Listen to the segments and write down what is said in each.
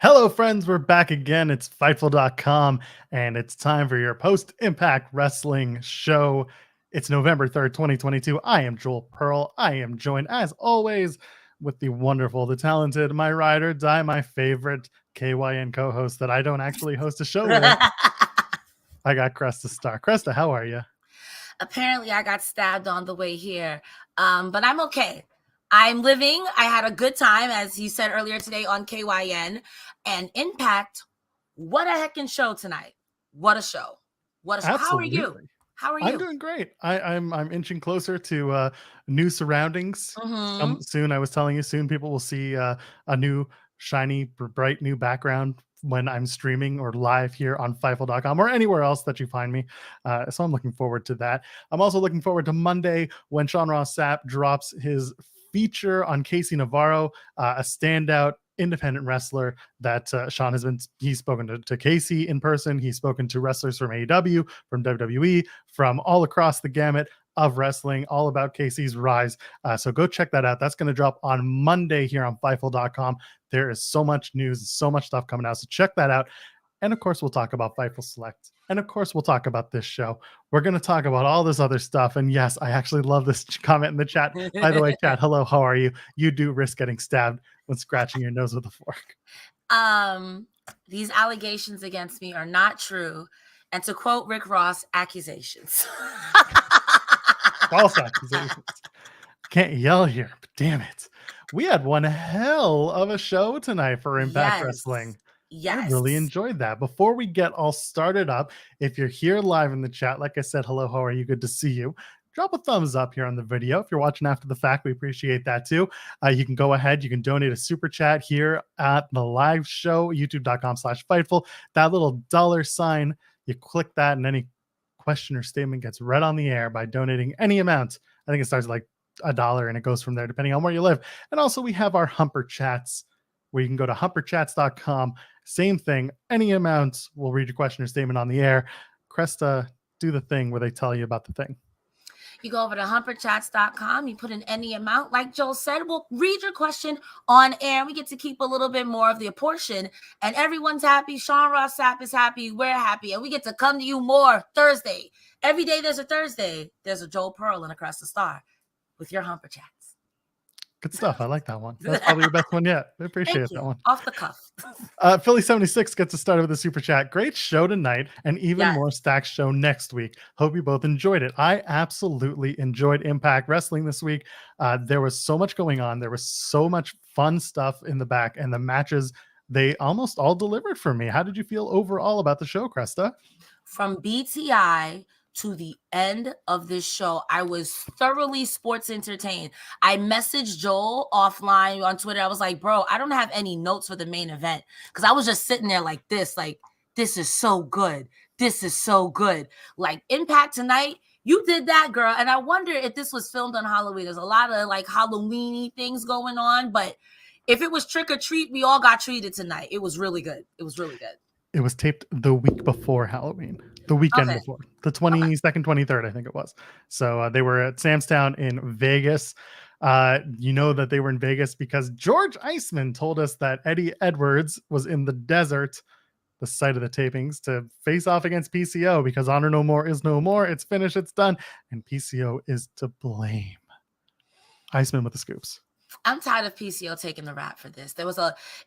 Hello, friends. We're back again. It's Fightful.com, and it's time for your post-Impact Wrestling show. It's November 3rd, 2022. I am Joel Pearl. I am joined, as always, with the wonderful, the talented, my ride or die, my favorite KYN co-host that I don't actually host a show with. I got Cresta Starr. Cresta, how are you? Apparently, I got stabbed on the way here, but I'm okay. I'm living. I had a good time, as he said earlier today on KYN. And Impact, what a heckin' show tonight. What a show. What a show. Absolutely. How are you? How are you? I'm doing great. I'm inching closer to new surroundings. Soon, I was telling you, soon people will see a new, shiny, bright new background when I'm streaming or live here on Fightful.com or anywhere else that you find me. So I'm looking forward to that. I'm also looking forward to Monday when Sean Ross Sapp drops his feature on Casey Navarro, a standout independent wrestler that Sean has been. He's spoken to Casey in person. He's spoken to wrestlers from AEW, from WWE, from all across the gamut of wrestling, all about Casey's rise. So go check that out. That's going to drop on Monday here on Fightful.com. There is so much news, so much stuff coming out. So check that out. And of course, we'll talk about Fightful Select. And of course, we'll talk about this show. We're going to talk about all this other stuff. And yes, I actually love this comment in the chat. By the way, chat, hello, how are you? You do risk getting stabbed when scratching your nose with a fork. These allegations against me are not true. And to quote Rick Ross, accusations. False accusations. Can't yell here, but damn it. We had one hell of a show tonight for Impact Wrestling. Yes. I really enjoyed that. Before we get all started up, if you're here live in the chat, like I said, hello, how are you? Good to see you. Drop a thumbs up here on the video. If you're watching after the fact, we appreciate that too. You can go ahead. You can donate a super chat here at the live show, youtube.com/Fightful. That little $sign, you click that and any question or statement gets read on the air by donating any amount. I think it starts like $1 and it goes from there depending on where you live. And also we have our Humper Chats where you can go to humperchats.com. Same thing. Any amount, we'll read your question or statement on the air. Cresta, do the thing where they tell you about the thing. You go over to humperchats.com. You put in any amount. Like Joel said, we'll read your question on air. We get to keep a little bit more of the portion. And everyone's happy. Sean Ross Sapp is happy. We're happy. And we get to come to you more Thursday. Every day there's a Thursday. There's a Joel Pearl and a Cresta Starr with your Humper Chats. Good stuff. I like that one. That's probably your best one yet. I appreciate that one. Off the cuff. Philly76 gets to start with a super chat. Great show tonight and even more stacked show next week. Hope you both enjoyed it. I absolutely enjoyed Impact Wrestling this week. There was so much going on. There was so much fun stuff in the back, and the matches, they almost all delivered for me. How did you feel overall about the show, Cresta? From BTI to the end of this show, I was thoroughly sports entertained. I messaged Joel offline on Twitter. I was like, bro, I don't have any notes for the main event because I was just sitting there like, this is so good. This is so good. Like Impact tonight, you did that, girl. And I wonder if this was filmed on Halloween. There's a lot of like Halloween-y things going on, but if it was trick or treat, we all got treated tonight. It was really good. It was really good. It was taped the week before Halloween, the weekend before, the 22nd, 23rd, I think it was. So they were at Sam's Town in Vegas. You know that they were in Vegas because George Iceman told us that Eddie Edwards was in the desert, the site of the tapings, to face off against PCO because Honor No More is no more. It's finished. It's done. And PCO is to blame. Iceman with the scoops. I'm tired of PCO taking the rap for this.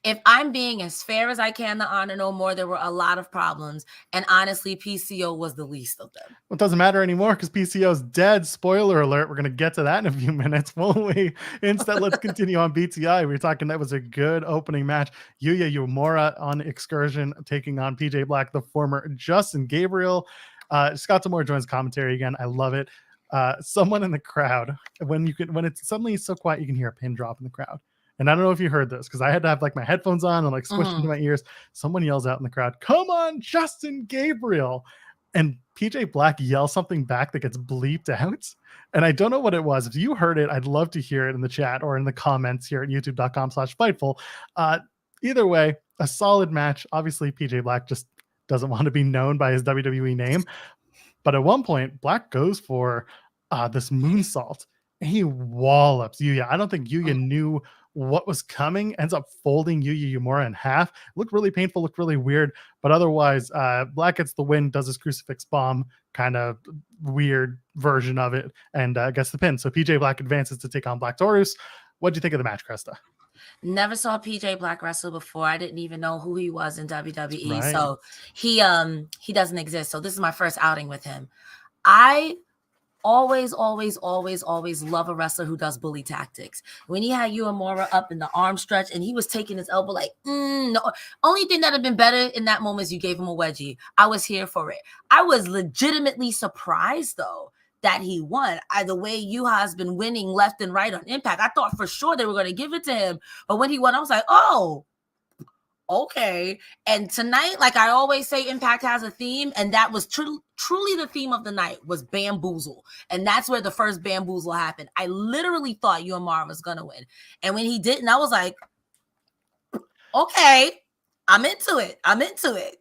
If I'm being as fair as I can to Honor No More, there were a lot of problems. And honestly, PCO was the least of them. Well, it doesn't matter anymore because PCO's dead. Spoiler alert. We're going to get to that in a few minutes, won't we? Instead, let's continue on BTI. We were talking that was a good opening match. Yuya Uemura on Excursion taking on PJ Black, the former Justin Gabriel. Scott Demore joins commentary again. I love it. Someone in the crowd, when it's suddenly so quiet, you can hear a pin drop in the crowd. And I don't know if you heard this because I had to have like my headphones on and like squished into my ears. Someone yells out in the crowd, "Come on, Justin Gabriel." And PJ Black yells something back that gets bleeped out. And I don't know what it was. If you heard it, I'd love to hear it in the chat or in the comments here at youtube.com/Fightful. Either way, a solid match. Obviously, PJ Black just doesn't want to be known by his WWE name. But at one point, Black goes for this moonsault. And he wallops Yuya. I don't think Yuya knew what was coming, ends up folding Uemura in half. Looked really painful, looked really weird, but otherwise, Black gets the win, does his crucifix bomb, kind of weird version of it, and gets the pin. So PJ Black advances to take on Black Taurus. What do you think of the match, Cresta? Never saw PJ Black wrestle before. I didn't even know who he was in WWE. Right. So he doesn't exist. So this is my first outing with him. I always love a wrestler who does bully tactics. When he had Uemura up in the arm stretch and he was taking his elbow like, no. Only thing that had been better in that moment is you gave him a wedgie. I was here for it. I was legitimately surprised though that he won. The way Yuya has been winning left and right on Impact, I thought for sure they were going to give it to him. But when he won, I was like, oh, okay. And tonight, like I always say, Impact has a theme, and that was truly the theme of the night was bamboozle. And that's where the first bamboozle happened. I literally thought Uemura was going to win. And when he didn't, I was like, okay, I'm into it.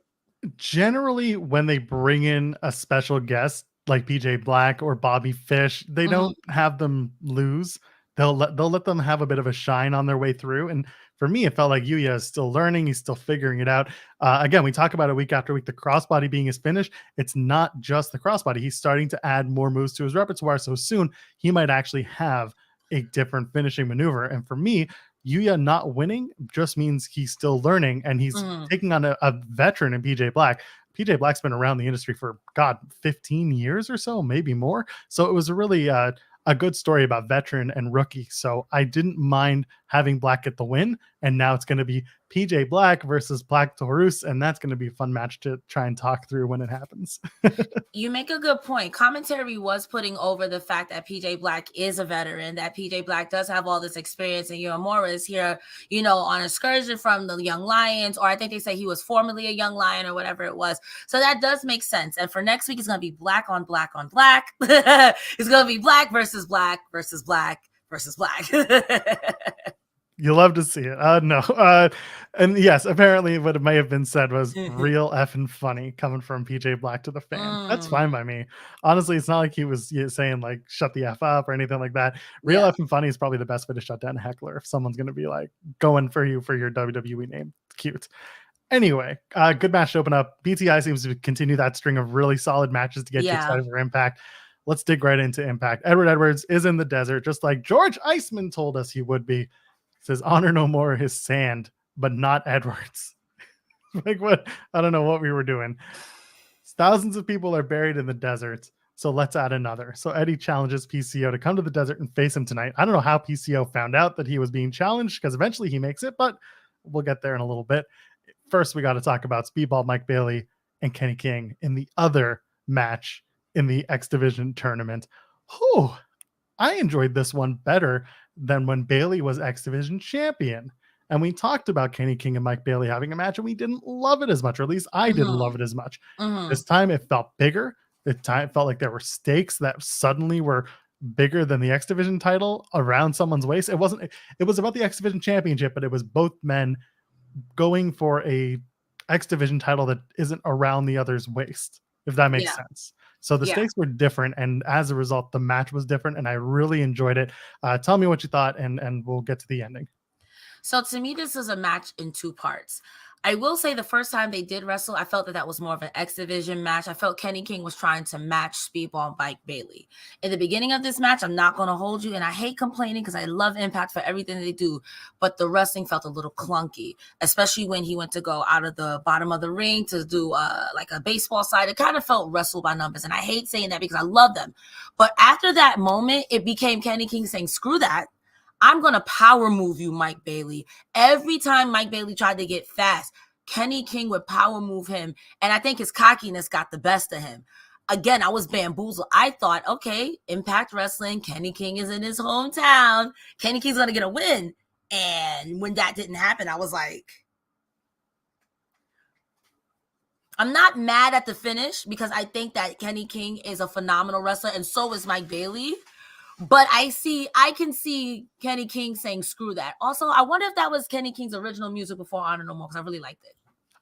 Generally, when they bring in a special guest like PJ Black or Bobby Fish, they don't have them lose. They'll let them have a bit of a shine on their way through. And for me, it felt like Yuya is still learning. He's still figuring it out. Again, we talk about it week after week, the crossbody being his finish. It's not just the crossbody. He's starting to add more moves to his repertoire. So soon he might actually have a different finishing maneuver. And for me, Yuya not winning just means he's still learning, and he's taking on a veteran in PJ Black. PJ Black's been around the industry for 15 years or so, maybe more. So it was a really a good story about veteran and rookie. So I didn't mind having Black get the win, and now it's going to be PJ Black versus Black Taurus, and that's going to be a fun match to try and talk through when it happens. You make a good point. Commentary was putting over the fact that PJ Black is a veteran, that PJ Black does have all this experience, and Uemura is here, on excursion from the Young Lions, or I think they say he was formerly a Young Lion or whatever it was. So that does make sense. And for next week, it's going to be black on black on black. It's going to be black versus black versus black versus black. You love to see it. No. And yes, apparently what it may have been said was real effing funny coming from PJ Black to the fan. That's fine by me. Honestly, it's not like he was saying like, shut the F up or anything like that. Real effing funny is probably the best way to shut down a heckler. If someone's going to be like going for you for your WWE name. Cute. Anyway, good match to open up. BTI seems to continue that string of really solid matches to get you excited for Impact. Let's dig right into Impact. Edward Edwards is in the desert, just like George Iceman told us he would be. Says honor no more his sand, but not Edwards. Like what? I don't know what we were doing. Thousands of people are buried in the desert, so let's add another. So Eddie challenges PCO to come to the desert and face him tonight. I don't know how PCO found out that he was being challenged, because eventually he makes it, but we'll get there in a little bit. First, we got to talk about Speedball Mike Bailey and Kenny King in the other match in the X Division tournament. Whew, I enjoyed this one better than when Bailey was X Division champion. And we talked about Kenny King and Mike Bailey having a match, and we didn't love it as much, or at least I didn't love it as much. This time it felt bigger. This time it felt like there were stakes that suddenly were bigger than the X Division title around someone's waist. It was about the X Division championship, but it was both men going for a X Division title that isn't around the other's waist, if that makes sense. So the stakes were different, and as a result, the match was different, and I really enjoyed it. Tell me what you thought, and we'll get to the ending. So to me, this is a match in two parts. I will say the first time they did wrestle, I felt that was more of an X Division match. I felt Kenny King was trying to match Speedball Mike Bailey. In the beginning of this match, I'm not going to hold you, and I hate complaining because I love Impact for everything they do, but the wrestling felt a little clunky, especially when he went to go out of the bottom of the ring to do like a baseball side. It kind of felt wrestle by numbers, and I hate saying that because I love them. But after that moment, it became Kenny King saying, screw that. I'm going to power move you, Mike Bailey. Every time Mike Bailey tried to get fast, Kenny King would power move him. And I think his cockiness got the best of him. Again, I was bamboozled. I thought, okay, Impact Wrestling, Kenny King is in his hometown. Kenny King's going to get a win. And when that didn't happen, I was like, I'm not mad at the finish because I think that Kenny King is a phenomenal wrestler, and so is Mike Bailey. But I can see Kenny King saying, screw that. Also, I wonder if that was Kenny King's original music before Honor No More, because I really liked it.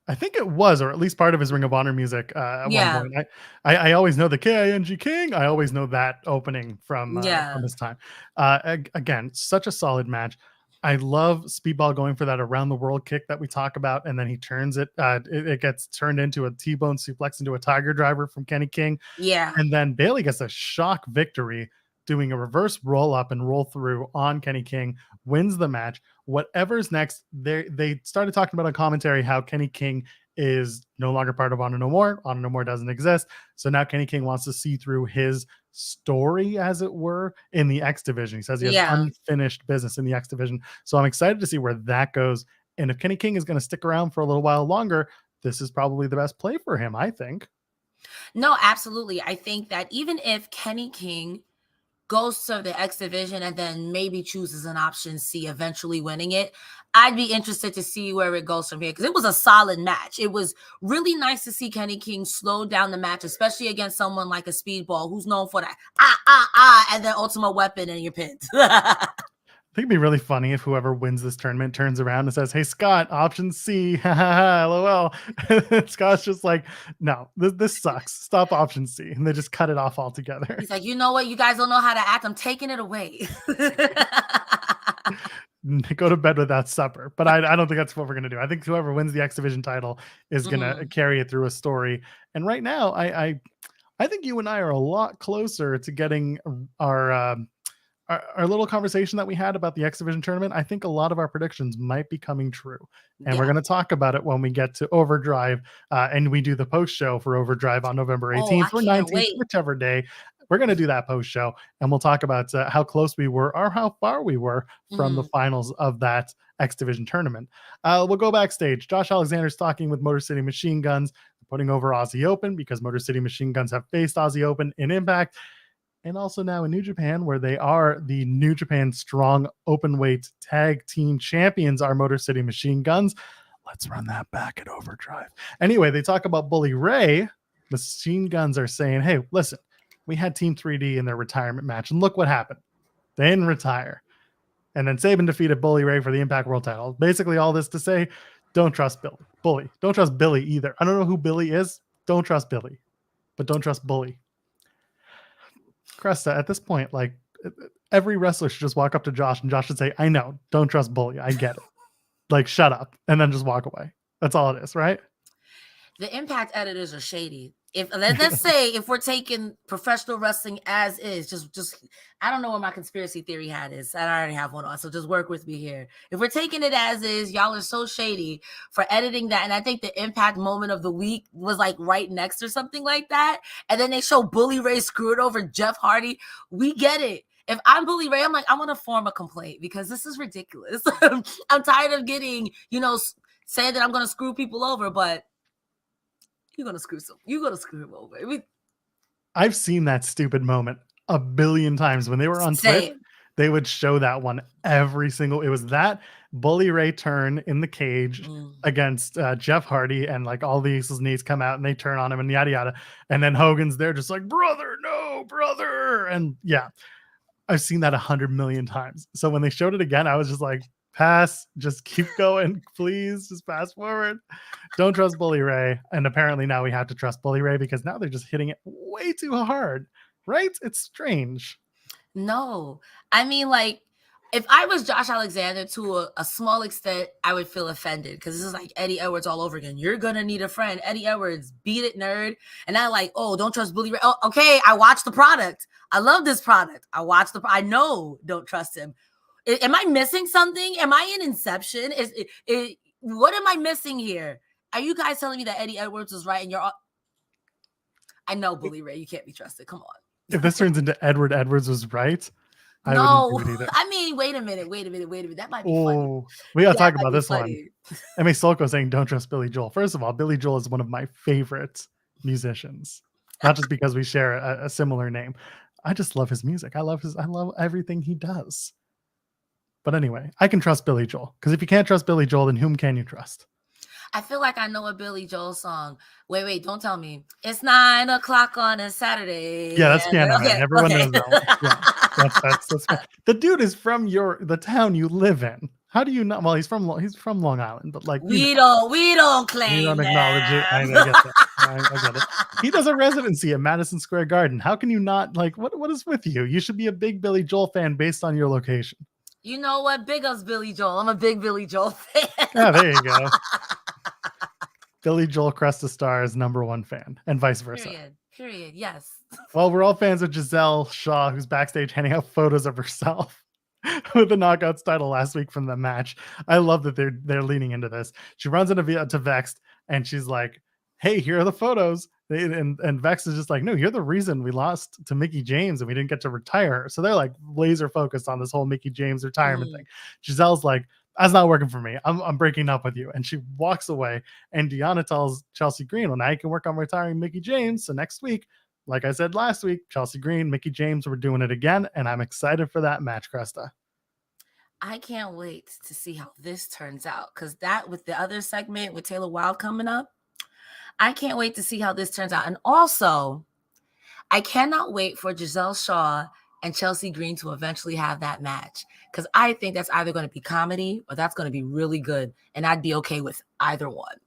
I think it was, or at least part of his Ring of Honor music at one point. I always know the K-I-N-G King. I always know that opening from his time. Again, such a solid match. I love Speedball going for that around the world kick that we talk about, and then he turns it. It gets turned into a T-bone suplex into a Tiger Driver from Kenny King. Yeah. And then Bailey gets a shock victory doing a reverse roll up and roll through on Kenny King, wins the match. Whatever's next, they started talking about on commentary how Kenny King is no longer part of Honor No More. Honor No More doesn't exist. So now Kenny King wants to see through his story, as it were, in the X division. He says he has unfinished business in the X division. So I'm excited to see where that goes. And if Kenny King is going to stick around for a little while longer, this is probably the best play for him, I think. No, absolutely. I think that even if Kenny King goes to the X division and then maybe chooses an option C, eventually winning it, I'd be interested to see where it goes from here, because it was a solid match. It was really nice to see Kenny King slow down the match, especially against someone like a Speedball who's known for that and then ultimate weapon in your pins. I think it'd be really funny if whoever wins this tournament turns around and says, "Hey, Scott, option C, lol." Scott's just like, "No, this sucks. Stop option C," and they just cut it off altogether. He's like, "You know what? You guys don't know how to act. I'm taking it away." Go to bed without supper. But I don't think that's what we're gonna do. I think whoever wins the X Division title is gonna carry it through a story. And right now, I think you and I are a lot closer to getting our little conversation that we had about the X Division tournament. I think a lot of our predictions might be coming true. And we're going to talk about it when we get to Overdrive and we do the post show for Overdrive on November 18th or 19th, whichever day. We're going to do that post show and we'll talk about how close we were or how far we were from the finals of that X Division tournament. We'll go backstage. Josh Alexander's talking with Motor City Machine Guns, putting over Aussie Open because Motor City Machine Guns have faced Aussie Open in Impact. And also now in New Japan, where they are the New Japan Strong Openweight Tag Team Champions, are Motor City Machine Guns. Let's run that back at Overdrive. Anyway, they talk about Bully Ray. Machine Guns are saying, "Hey, listen, we had Team 3D in their retirement match, and look what happened. They didn't retire." And then Saban defeated Bully Ray for the Impact World title. Basically, all this to say, don't trust Bully. Don't trust Billy either. I don't know who Billy is. Don't trust Billy, but don't trust Bully. Cresta, at this point, like, every wrestler should just walk up to Josh and Josh should say, "I know, don't trust Bully. I get it. Like, shut up," and then just walk away. That's all it is, right? The Impact editors are shady. If let's say if we're taking professional wrestling as is, just I don't know what my conspiracy theory hat is. I already have one on, so just work with me here. If we're taking it as is, y'all are so shady for editing that. And I think the Impact moment of the week was like right next or something like that. And then they show Bully Ray screwed over Jeff Hardy. We get it. If I'm Bully Ray, I'm like, I'm gonna form a complaint because this is ridiculous. I'm tired of getting, saying that I'm gonna screw people over, but you're gonna screw him over. I've seen that stupid moment a billion times. When they were on Twitch, they would show that one every single. It was that Bully Ray turn in the cage against Jeff Hardy, and like all these knees come out and they turn on him and yada yada. And then Hogan's there just like, "Brother, no, brother." And yeah, I've seen that 100 million times. So when they showed it again, I was just like, pass, just keep going, please, just pass forward. Don't trust Bully Ray. And apparently now we have to trust Bully Ray because now they're just hitting it way too hard, right? It's strange. No, I mean, like, if I was Josh Alexander to a small extent, I would feel offended because this is like Eddie Edwards all over again. You're gonna need a friend. Eddie Edwards, beat it, nerd. And I like, oh, don't trust Bully Ray. Oh, okay, I watched the product. I love this product. I know, don't trust him. Am I missing something? Am I in Inception? What am I missing here? Are you guys telling me that Eddie Edwards was right and you're all... I know, Bully Ray, you can't be trusted. Come on. If this turns into Edwards was right, I mean, wait a minute. That might be funny. We gotta talk about this funny one. M.A. Solko saying, "Don't trust Billy Joel." First of all, Billy Joel is one of my favorite musicians, not just because we share a similar name. I just love his music. I love everything he does. But anyway, I can trust Billy Joel, because if you can't trust Billy Joel, then whom can you trust? I feel like I know a Billy Joel song. Wait, don't tell me. It's 9 o'clock on a Saturday. Yeah, that's Piano Man. Everyone knows that one. Yeah, that's the dude is from the town you live in. How do you not? Well, he's from Long Island, but like we don't claim. We don't acknowledge it. I get that. I get it. He does a residency at Madison Square Garden. How can you not, like, what is with you? You should be a big Billy Joel fan based on your location. You know what? Big ups Billy Joel. I'm a big Billy Joel fan. Yeah, there you go. Billy Joel Cresta Starr is #1 fan, and vice versa. Period. Yes. Well, we're all fans of Giselle Shaw, who's backstage handing out photos of herself with the Knockouts title last week from the match. I love that they're leaning into this. She runs into Vexed, and she's like, "Hey, here are the photos." And Vex is just like, "No, you're the reason we lost to Mickie James and we didn't get to retire her." So they're like laser focused on this whole Mickie James retirement thing. Giselle's like, "That's not working for me. I'm breaking up with you." And she walks away. And Deonna tells Chelsea Green, "Well, now you can work on retiring Mickie James. So next week, like I said last week, Chelsea Green, Mickie James, we're doing it again." And I'm excited for that match, Cresta. I can't wait to see how this turns out, because that with the other segment with Taylor Wilde coming up, I can't wait to see how this turns out. And also, I cannot wait for Giselle Shaw and Chelsea Green to eventually have that match, because I think that's either going to be comedy or that's going to be really good. And I'd be okay with either one.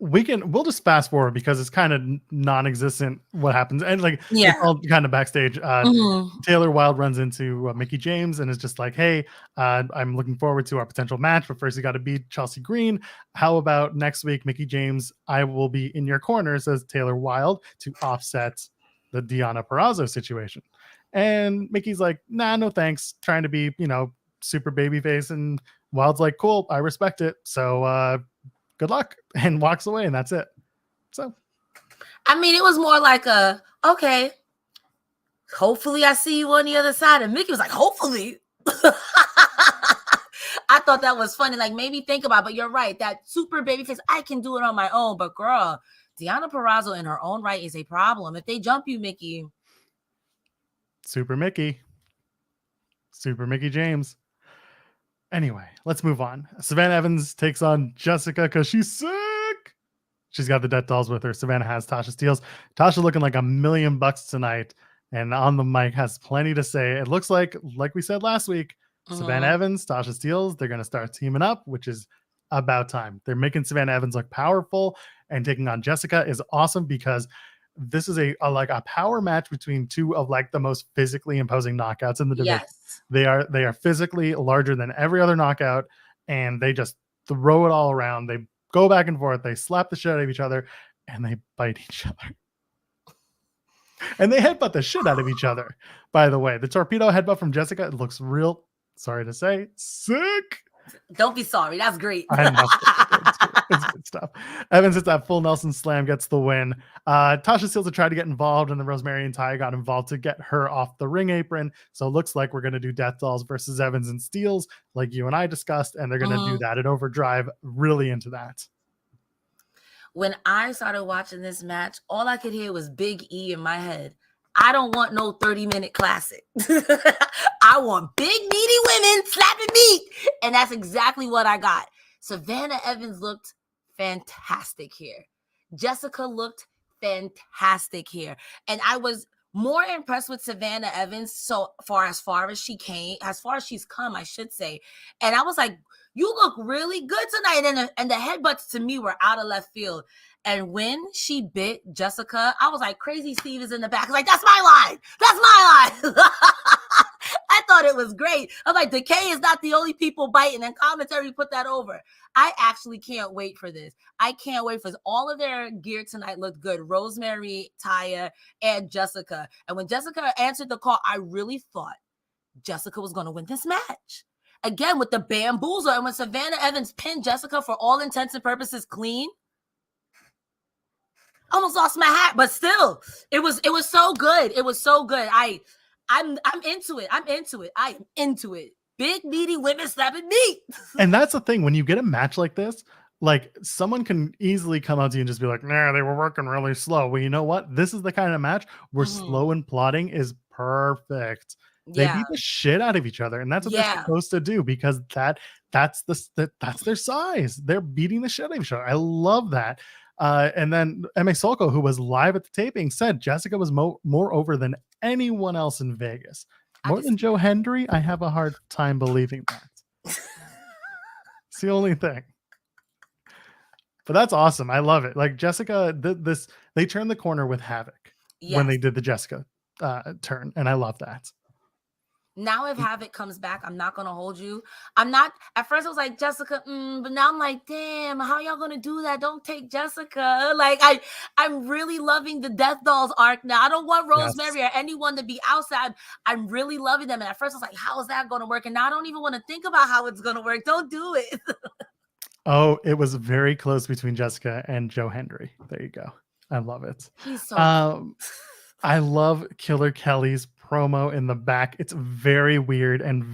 We'll just fast forward because it's kind of non-existent what happens, and like it's all kind of backstage. Taylor Wilde runs into Mickie James and is just like, "Hey, I'm looking forward to our potential match, but first you got to beat Chelsea Green. How about next week, Mickie James? I will be in your corner," says Taylor Wilde, to offset the Deonna Purrazzo situation. And Mickey's like, "Nah, no thanks," trying to be, super babyface, and Wilde's like, "Cool, I respect it. So good luck," and walks away, and that's it. So, I mean, it was more like okay, hopefully I see you on the other side. And Mickie was like, "Hopefully." I thought that was funny. Like, maybe think about it, but you're right. That super babyface, I can do it on my own. But girl, Deonna Purrazzo in her own right is a problem. If they jump you, Mickie. Super Mickie James. Anyway, let's move on. Savannah Evans takes on Jessica because she's sick. She's got the Death Dolls with her. Savannah has Tasha Steelz. Tasha looking like $1,000,000 tonight, and on the mic has plenty to say. It looks like we said last week, Savannah Evans, Tasha Steelz, they're going to start teaming up, which is about time. They're making Savannah Evans look powerful, and taking on Jessica is awesome because this is a power match between two of like the most physically imposing knockouts in the division. Yes. They are physically larger than every other knockout, and they just throw it all around. They go back and forth. They slap the shit out of each other, and they bite each other. And they headbutt the shit out of each other. By the way, the torpedo headbutt from Jessica, it looks real, sorry to say, sick. Don't be sorry. That's great. It's good stuff. Evans hits that full Nelson slam, gets the win. Tasha Steelz tried to get involved, and the Rosemary and Ty got involved to get her off the ring apron. So it looks like we're going to do Death Dolls versus Evans and Steelz, like you and I discussed, and they're going to do that at Overdrive. Really into that. When I started watching this match, all I could hear was Big E in my head. I don't want no 30-minute classic. I want big, meaty women slapping meat. And that's exactly what I got. Savannah Evans looked fantastic here. Jessica looked fantastic here. And I was more impressed with Savannah Evans so far as she's come, I should say. And I was like, you look really good tonight. And the headbutts to me were out of left field. And when she bit Jessica, I was like, Crazy Steve is in the back. I was like, that's my line. That's my line. I thought it was great. I was like, Decay is not the only people biting, and commentary put that over. I actually can't wait for this. I can't wait for this. All of their gear tonight looked good. Rosemary, Taya, and Jessica. And when Jessica answered the call, I really thought Jessica was going to win this match. Again, with the bamboozle. And when Savannah Evans pinned Jessica for all intents and purposes clean, almost lost my hat, but still, it was so good. It was so good. I'm into it. I am into it. Big meaty women slapping meat. And that's the thing, when you get a match like this, like someone can easily come out to you and just be like, "Nah, they were working really slow." Well, you know what? This is the kind of match where slow and plotting is perfect. They beat the shit out of each other, and that's what they're supposed to do, because that's their size. They're beating the shit out of each other. I love that. And then M.A. Solko, who was live at the taping, said Jessica was more over than anyone else in Vegas. More than Joe Hendry? I have a hard time believing that. It's the only thing. But that's awesome. I love it. Like Jessica, they turned the corner with Havoc when they did the Jessica turn, and I love that. Now if Havoc comes back, I'm not gonna hold you. I'm not at first I was like Jessica, but now I'm like, damn, how y'all gonna do that? Don't take Jessica. Like I'm really loving the Death Dolls arc now. I don't want Rosemary or anyone to be outside. I'm really loving them. And at first I was like, how is that gonna work? And now I don't even want to think about how it's gonna work. Don't do it. Oh, it was very close between Jessica and Joe Hendry. There you go. I love it. He's so I love Killer Kelly's promo in the back. It's very weird and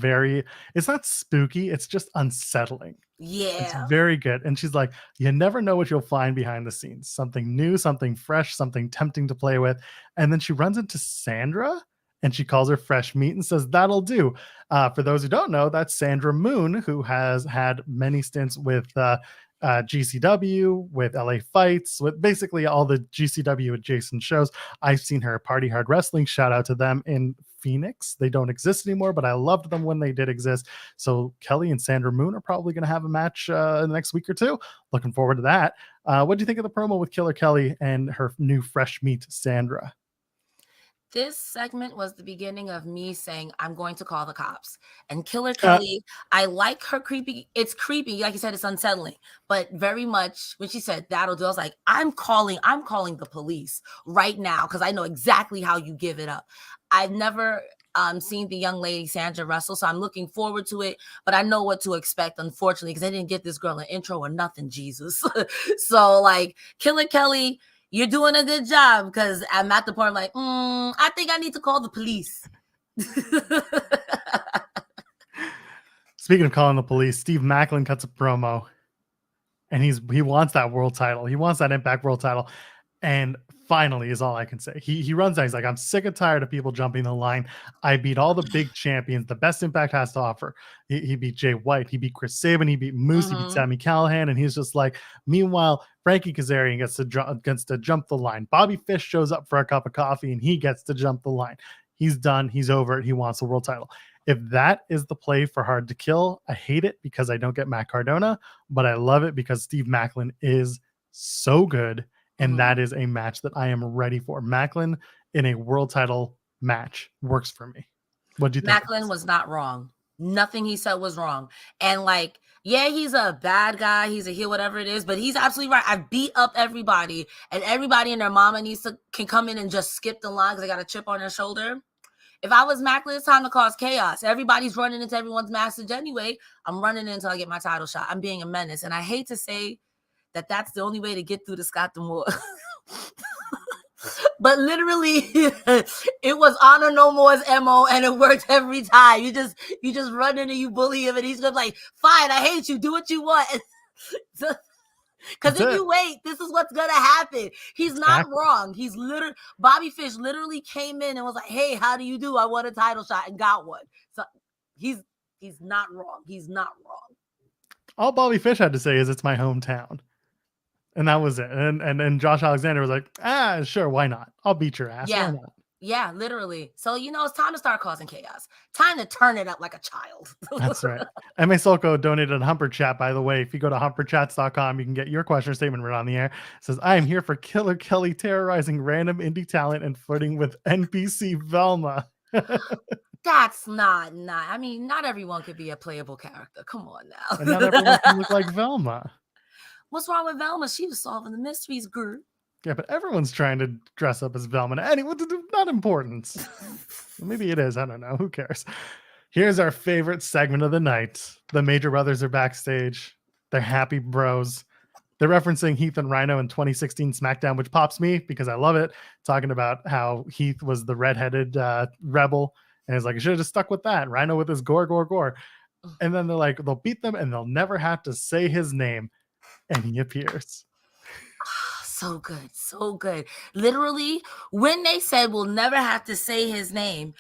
it's not spooky, it's just unsettling. It's yeah. very good. And she's like, you never know what you'll find behind the scenes. Something new, something fresh, something tempting to play with. And then she runs into Sandra and she calls her fresh meat and says, that'll do. For those who don't know, that's Sandra Moon, who has had many stints with GCW, with LA Fights, with basically all the GCW adjacent shows. I've seen her Party Hard Wrestling. Shout out to them in Phoenix. They don't exist anymore, but I loved them when they did exist. So Kelly and Sandra Moon are probably going to have a match in the next week or two. Looking forward to that. What do you think of the promo with Killer Kelly and her new fresh meat, Sandra? This segment was the beginning of me saying, I'm going to call the cops. And Killer Kelly, I like her creepy. It's creepy. Like you said, it's unsettling. But very much when she said, that'll do, I was like, I'm calling the police right now because I know exactly how you give it up. I've never seen the young lady Sandra wrestle, so I'm looking forward to it. But I know what to expect, unfortunately, because I didn't get this girl an intro or nothing, Jesus. So, like, Killer Kelly, you're doing a good job because I'm at the point like, I think I need to call the police. Speaking of calling the police, Steve Macklin cuts a promo and he wants that world title. He wants that Impact world title. And finally is all I can say. He runs down. He's like, I'm sick and tired of people jumping the line. I beat all the big champions. The best Impact has to offer. He beat Jay White. He beat Chris Sabin. He beat Moose. He beat Sami Callihan. And he's just like, meanwhile, Frankie Kazarian gets to jump the line. Bobby Fish shows up for a cup of coffee and he gets to jump the line. He's done. He's over it. He wants the world title. If that is the play for Hard to Kill, I hate it because I don't get Matt Cardona, but I love it because Steve Macklin is so good. And that is a match that I am ready for. Macklin in a world title match works for me. What do you think? Macklin was not wrong. Nothing he said was wrong. And like, yeah, he's a bad guy. He's a heel, whatever it is, but he's absolutely right. I beat up everybody and everybody and their mama can come in and just skip the line because they got a chip on their shoulder. If I was Macklin, it's time to cause chaos. Everybody's running into everyone's message anyway. I'm running in until I get my title shot. I'm being a menace. And I hate to say that's the only way to get through to Scott D'Amore. But literally, it was Honor No More's MO, and it worked every time. You just run in and you bully him, and he's gonna like, fine, I hate you. Do what you want. Because if you wait, this is what's gonna happen. He's not wrong. He's Bobby Fish literally came in and was like, hey, how do you do? I want a title shot and got one. So he's not wrong. He's not wrong. All Bobby Fish had to say is it's my hometown. And that was it. And Josh Alexander was like, sure, why not? I'll beat your ass. Yeah. Why not? Yeah, literally. So, it's time to start causing chaos. Time to turn it up like a child. That's right. M.A. Solko donated on Humper Chat, by the way. If you go to humperchats.com, you can get your question or statement read on the air. It says, I am here for Killer Kelly terrorizing random indie talent and flirting with NPC Velma. That's not. I mean, not everyone could be a playable character. Come on now. And not everyone can look like Velma. What's wrong with Velma? She was solving the mysteries, girl. Yeah, but everyone's trying to dress up as Velma. Anyway, not important. Maybe it is. I don't know. Who cares? Here's our favorite segment of the night. The Major Brothers are backstage. They're happy bros. They're referencing Heath and Rhino in 2016 SmackDown, which pops me because I love it. Talking about how Heath was the redheaded rebel. And it's like, I should have just stuck with that. Rhino with his gore. And then they're like, they'll beat them and they'll never have to say his name. And he appears. So good. So good. Literally, when they said we'll never have to say his name,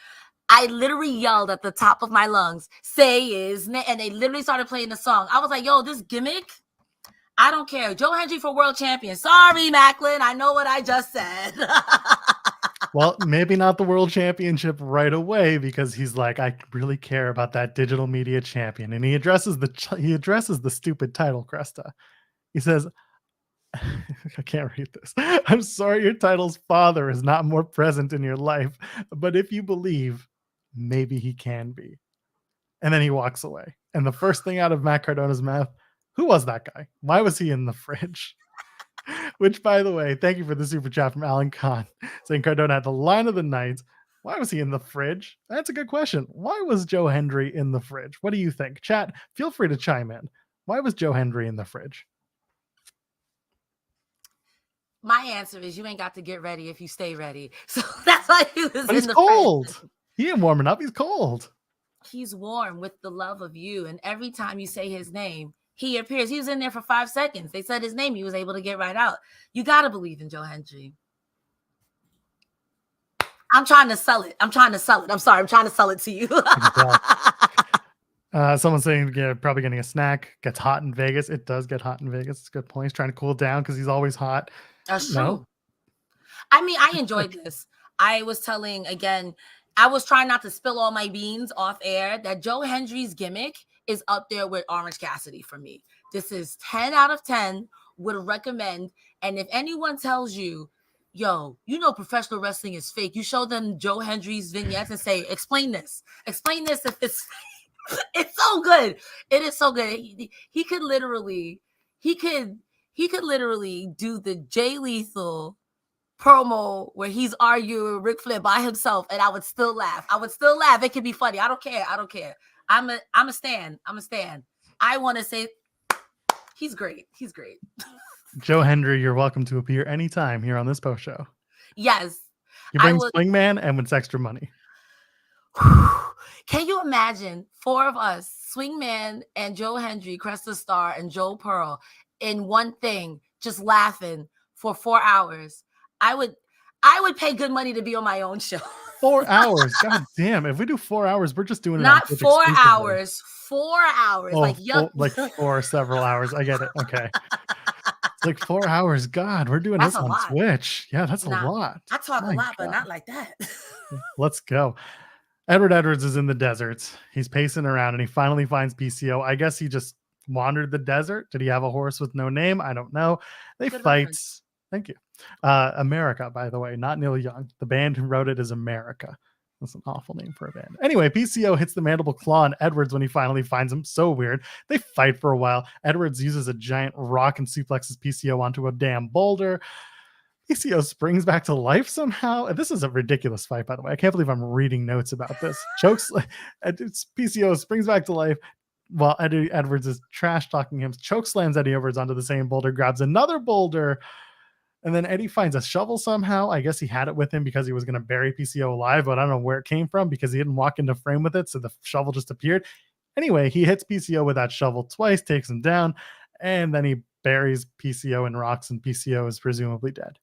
I literally yelled at the top of my lungs, say his name. And they literally started playing the song. I was like, yo, this gimmick, I don't care. Joe Hendry for world champion. Sorry, Macklin. I know what I just said. Well, maybe not the world championship right away because he's like, I really care about that digital media champion. And he addresses the stupid title, Cresta. He says, I can't read this. I'm sorry your title's father is not more present in your life, but if you believe, maybe he can be. And then he walks away. And the first thing out of Matt Cardona's mouth, who was that guy? Why was he in the fridge? Which, by the way, thank you for the super chat from Alan Kahn saying Cardona had the line of the night. Why was he in the fridge? That's a good question. Why was Joe Hendry in the fridge? What do you think? Chat, feel free to chime in. Why was Joe Hendry in the fridge? My answer is you ain't got to get ready if you stay ready. So that's why he was But he's cold. He ain't warming up. He's cold. He's warm with the love of you. And every time you say his name, he appears. He was in there for 5 seconds. They said his name. He was able to get right out. You got to believe in Joe Hendry. I'm trying to sell it. I'm sorry. I'm trying to sell it to you. Someone's saying probably getting a snack. Gets hot in Vegas. It does get hot in Vegas. It's a good point. He's trying to cool down because he's always hot. That's true. I mean, I enjoyed this. I was telling, again, I was trying not to spill all my beans off air, that Joe Hendry's gimmick is up there with Orange Cassidy for me. This is 10 out of 10, would recommend. And if anyone tells you, yo, you know professional wrestling is fake, you show them Joe Hendry's vignettes and say, explain this if it's fake. It's so good. It is so good. He could literally do the Jay Lethal promo where he's arguing Ric Flair by himself, and I would still laugh. It could be funny. I don't care. I'm a stan. I want to say he's great. Joe Hendry, you're welcome to appear anytime here on this post show. Yes. He brings Swingman and wins extra money. Can you imagine 4 of us, Swingman and Joe Hendry, Cresta, Starr, and Joe Pearl, in one thing, just laughing for 4 hours? I would pay good money to be on my own show. 4 hours. God damn. If we do 4 hours, we're just doing it. Not 4 hours. 4 hours. Oh, like for several hours. I get it. Okay. It's like 4 hours. God, we're doing this on Twitch. Yeah, that's a lot. I talk a lot, but not like that. Let's go. Edward Edwards is in the desert. He's pacing around and he finally finds PCO. I guess he just wandered the desert. Did he have a horse with no name? I don't know. They fight. Reference. Thank you. America, by the way, not Neil Young. The band who wrote it is America. That's an awful name for a band. Anyway, PCO hits the mandible claw on Edwards when he finally finds him. So weird. They fight for a while. Edwards uses a giant rock and suplexes PCO onto a damn boulder. PCO springs back to life somehow. This is a ridiculous fight, by the way. I can't believe I'm reading notes about this. PCO springs back to life while Eddie Edwards is trash talking him. Choke slams Eddie Edwards onto the same boulder, grabs another boulder, and then Eddie finds a shovel somehow. I guess he had it with him because he was going to bury PCO alive, but I don't know where it came from because he didn't walk into frame with it, so the shovel just appeared. Anyway, he hits PCO with that shovel twice, takes him down, and then he buries PCO in rocks, and PCO is presumably dead.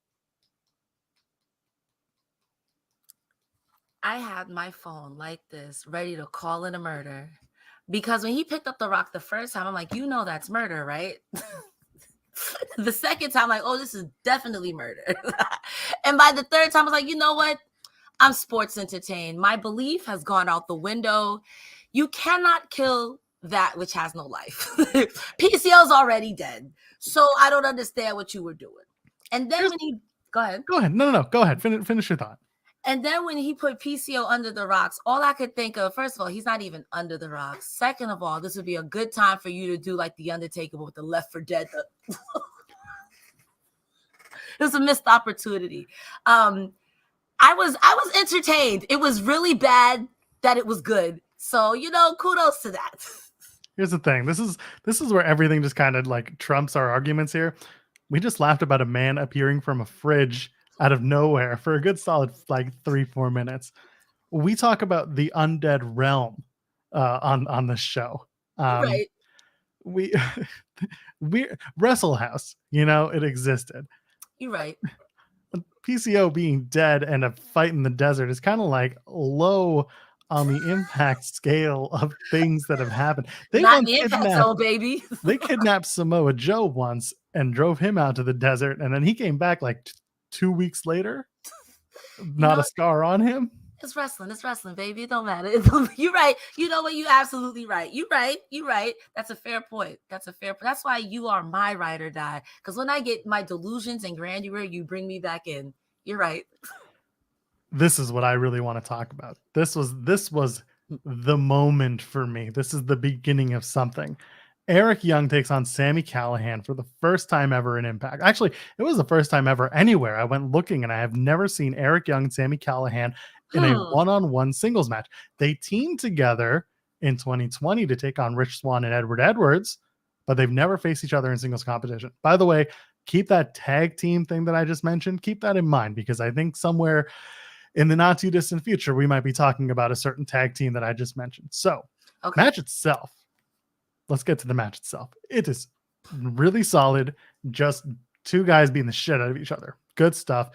I had my phone like this, ready to call in a murder. Because when he picked up the rock the first time, I'm like, you know that's murder, right? The second time, I'm like, oh, this is definitely murder. And by the third time, I was like, you know what? I'm sports entertained. My belief has gone out the window. You cannot kill that which has no life. PCO's already dead. So I don't understand what you were doing. And then when he... Go ahead. No. Go ahead. Finish your thought. And then when he put PCO under the rocks, all I could think of, first of all, he's not even under the rocks. Second of all, this would be a good time for you to do like the Undertaker with the Left 4 Dead. It was a missed opportunity. I was entertained. It was really bad that it was good. So, kudos to that. Here's the thing. This is where everything just kind of like trumps our arguments here. We just laughed about a man appearing from a fridge out of nowhere for a good solid like 3-4 minutes. We talk about the undead realm on this show. Right. We Wrestle House, it existed. You're right. PCO being dead and a fight in the desert is kind of like low on the impact scale of things that have happened. Not the impact zone, baby. They kidnapped Samoa Joe once and drove him out to the desert, and then he came back like 2 weeks later, not a scar on him. It's wrestling, baby. It don't matter. You're right. You know what? You're absolutely right. You're right. That's a fair point. That's why you are my ride or die. Because when I get my delusions and grandeur, you bring me back in. You're right. this is what I really want to talk about. This was the moment for me. This is the beginning of something. Eric Young takes on Sami Callihan for the first time ever in Impact. Actually, it was the first time ever anywhere. I went looking and I have never seen Eric Young and Sami Callihan in a one-on-one singles match. They teamed together in 2020 to take on Rich Swann and Edward Edwards, but they've never faced each other in singles competition. By the way, keep that tag team thing that I just mentioned, keep that in mind, because I think somewhere in the not too distant future, we might be talking about a certain tag team that I just mentioned. So, match itself. Let's get to the match itself. It is really solid. Just two guys beating the shit out of each other. Good stuff.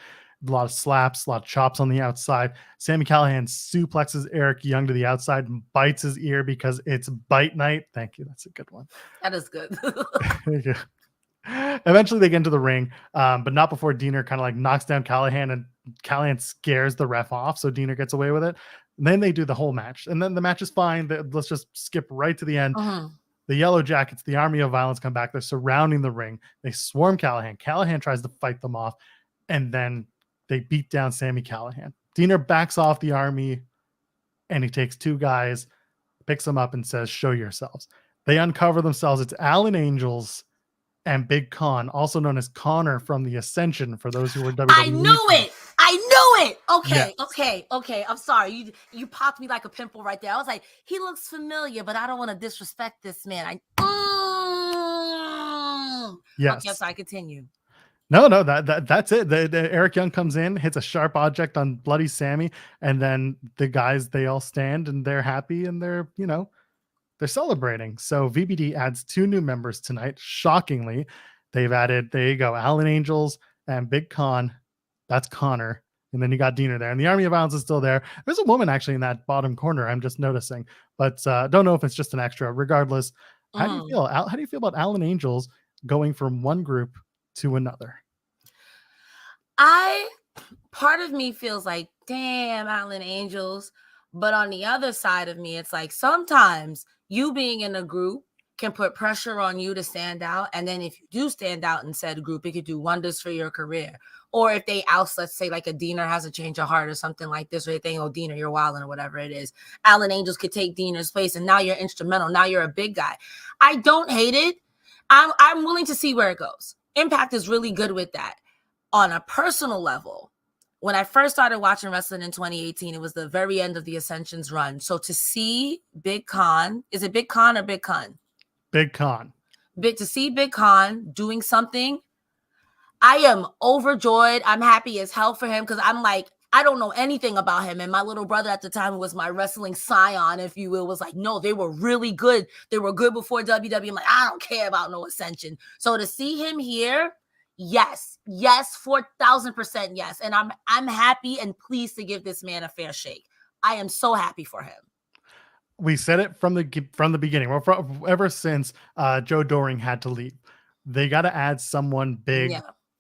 A lot of slaps, a lot of chops on the outside. Sami Callihan suplexes Eric Young to the outside and bites his ear because it's bite night. Thank you. That's a good one. That is good. Thank you. Eventually they get into the ring, but not before Diener kind of like knocks down Callihan, and Callihan scares the ref off, so Diener gets away with it. And then they do the whole match, and then the match is fine. Let's just skip right to the end. The Yellow Jackets, the Army of Violence, come back. They're surrounding the ring. They swarm Callihan. Callihan tries to fight them off, and then they beat down Sami Callihan. Diener backs off the Army, and he takes two guys, picks them up, and says, "Show yourselves." They uncover themselves. It's Alan Angels and Big Con, also known as Connor from the Ascension, for those who were WWE. I knew it. Okay. I'm sorry. You popped me like a pimple right there. I was like, he looks familiar, but I don't want to disrespect this man. Yes. Okay, so I continue. No, that's it. The Eric Young comes in, hits a sharp object on Bloody Sammy, and then the guys, they all stand and they're happy and they're celebrating. So VBD adds two new members tonight. Shockingly, they've added, there you go, Alan Angels and Big Con. That's Connor. And then you got Diener there. And the Army of Violence is still there. There's a woman actually in that bottom corner, I'm just noticing. But don't know if it's just an extra. Regardless, how do you feel? How do you feel about Alan Angels going from one group to another? Part of me feels like, damn, Alan Angels. But on the other side of me, it's like sometimes you being in a group can put pressure on you to stand out. And then if you do stand out in said group, it could do wonders for your career. Or if they oust, let's say like a Diener has a change of heart or something like this, or they think, oh, Diener, you're wilding or whatever it is. Alan Angels could take Diener's place and now you're instrumental. Now you're a big guy. I don't hate it. I'm willing to see where it goes. Impact is really good with that. On a personal level, when I first started watching wrestling in 2018, it was the very end of the Ascension's run. So to see Big Con, is it Big Con or Big Con? Big Con. To see Big Con doing something, I am overjoyed. I'm happy as hell for him because I'm like, I don't know anything about him. And my little brother at the time, who was my wrestling scion, if you will, was like, no, they were really good. They were good before WWE. I'm like, I don't care about no Ascension. So to see him here, yes, 4,000% yes. And I'm happy and pleased to give this man a fair shake. I am so happy for him. We said it from the beginning. Well, ever since Joe Doring had to leave, they got to add someone big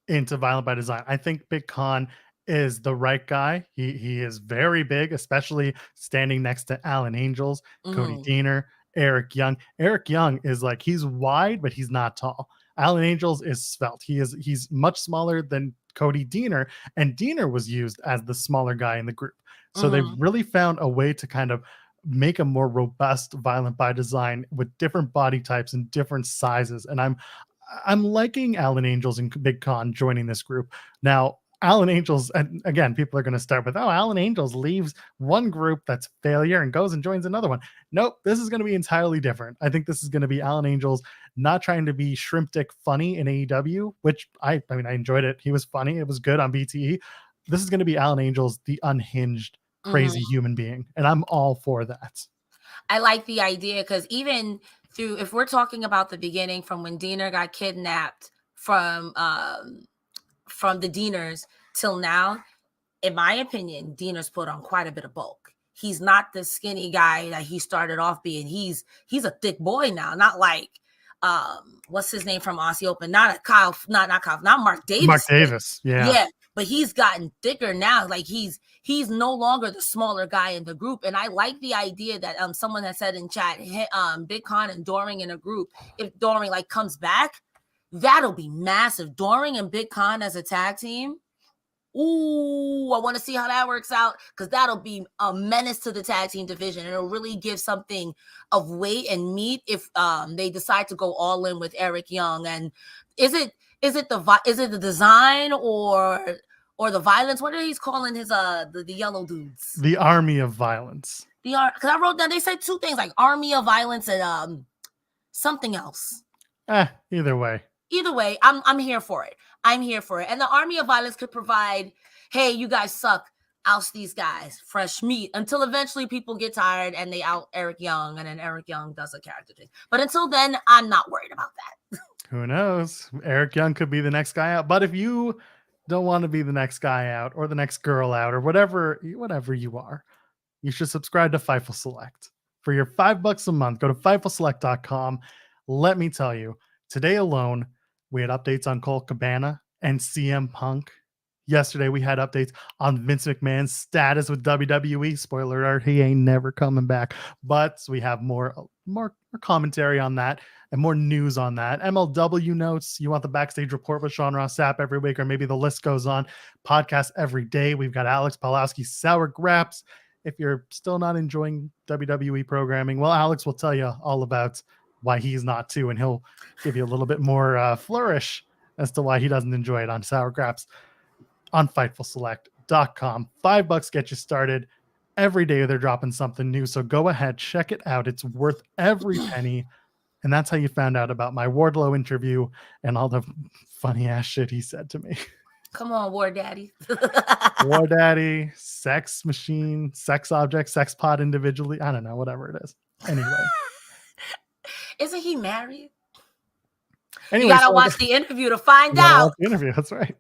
into Violent by Design. I think Big Con is the right guy. He is very big, especially standing next to Alan Angels, Cody Diener, Eric Young. Eric Young is like, he's wide, but he's not tall. Alan Angels is svelte. He's much smaller than Cody Diener, and Diener was used as the smaller guy in the group. So they've really found a way to kind of make a more robust Violent by Design with different body types and different sizes. And I'm liking Alan Angels and Big Con joining this group. Now, Alan Angels, and again, people are going to start with, oh, Alan Angels leaves one group that's failure and goes and joins another one. Nope, this is going to be entirely different. I think this is going to be Alan Angels not trying to be shrimp dick funny in AEW, which I enjoyed it. He was funny. It was good on BTE. This is going to be Alan Angels, the unhinged, crazy human being. And I'm all for that. I like the idea because even if we're talking about the beginning from when Diener got kidnapped from the Dieners till now, in my opinion, Diener's put on quite a bit of bulk. He's not the skinny guy that he started off being. He's a thick boy now, not like what's his name from Aussie Open? Not Mark Davis. Mark Davis, yeah. But he's gotten thicker now. Like he's no longer the smaller guy in the group. And I like the idea that someone has said in chat, Big Con and Doring in a group. If Doring like comes back, that'll be massive. Doring and Big Con as a tag team. Ooh, I want to see how that works out, because that'll be a menace to the tag team division. And it'll really give something of weight and meat if they decide to go all in with Eric Young. And is it the design or the violence? What are he's calling his the yellow dudes? The Army of Violence. Because I wrote down, they said two things, like Army of Violence and something else. Either way, I'm here for it. I'm here for it. And the Army of Violence could provide, hey, you guys suck, oust these guys, fresh meat, until eventually people get tired and they out Eric Young, and then Eric Young does a character thing. But until then, I'm not worried about that. Who knows? Eric Young could be the next guy out. But if you don't want to be the next guy out or the next girl out or whatever you are, you should subscribe to Fightful Select. For your $5 a month, go to FightfulSelect.com. Let me tell you, today alone, we had updates on Colt Cabana and CM Punk. Yesterday, we had updates on Vince McMahon's status with WWE. Spoiler alert, he ain't never coming back. But we have more commentary on that and more news on that. MLW notes. You want the backstage report with Sean Ross Sapp every week, or maybe the list goes on. Podcast every day. We've got Alex Pawlowski's Sour Graps. If you're still not enjoying WWE programming, well, Alex will tell you all about why he's not too, and he'll give you a little bit more flourish as to why he doesn't enjoy it on Sour Graps on FightfulSelect.com. $5 get you started. Every day they're dropping something new, so go ahead, check it out. It's worth every penny. And that's how you found out about my Wardlow interview and all the funny ass shit he said to me. Come on, War Daddy. War Daddy, sex machine, sex object, sex pod individually. I don't know, whatever it is. Anyway. Isn't he married? Anyway, you gotta watch the interview to find out. The interview, that's right.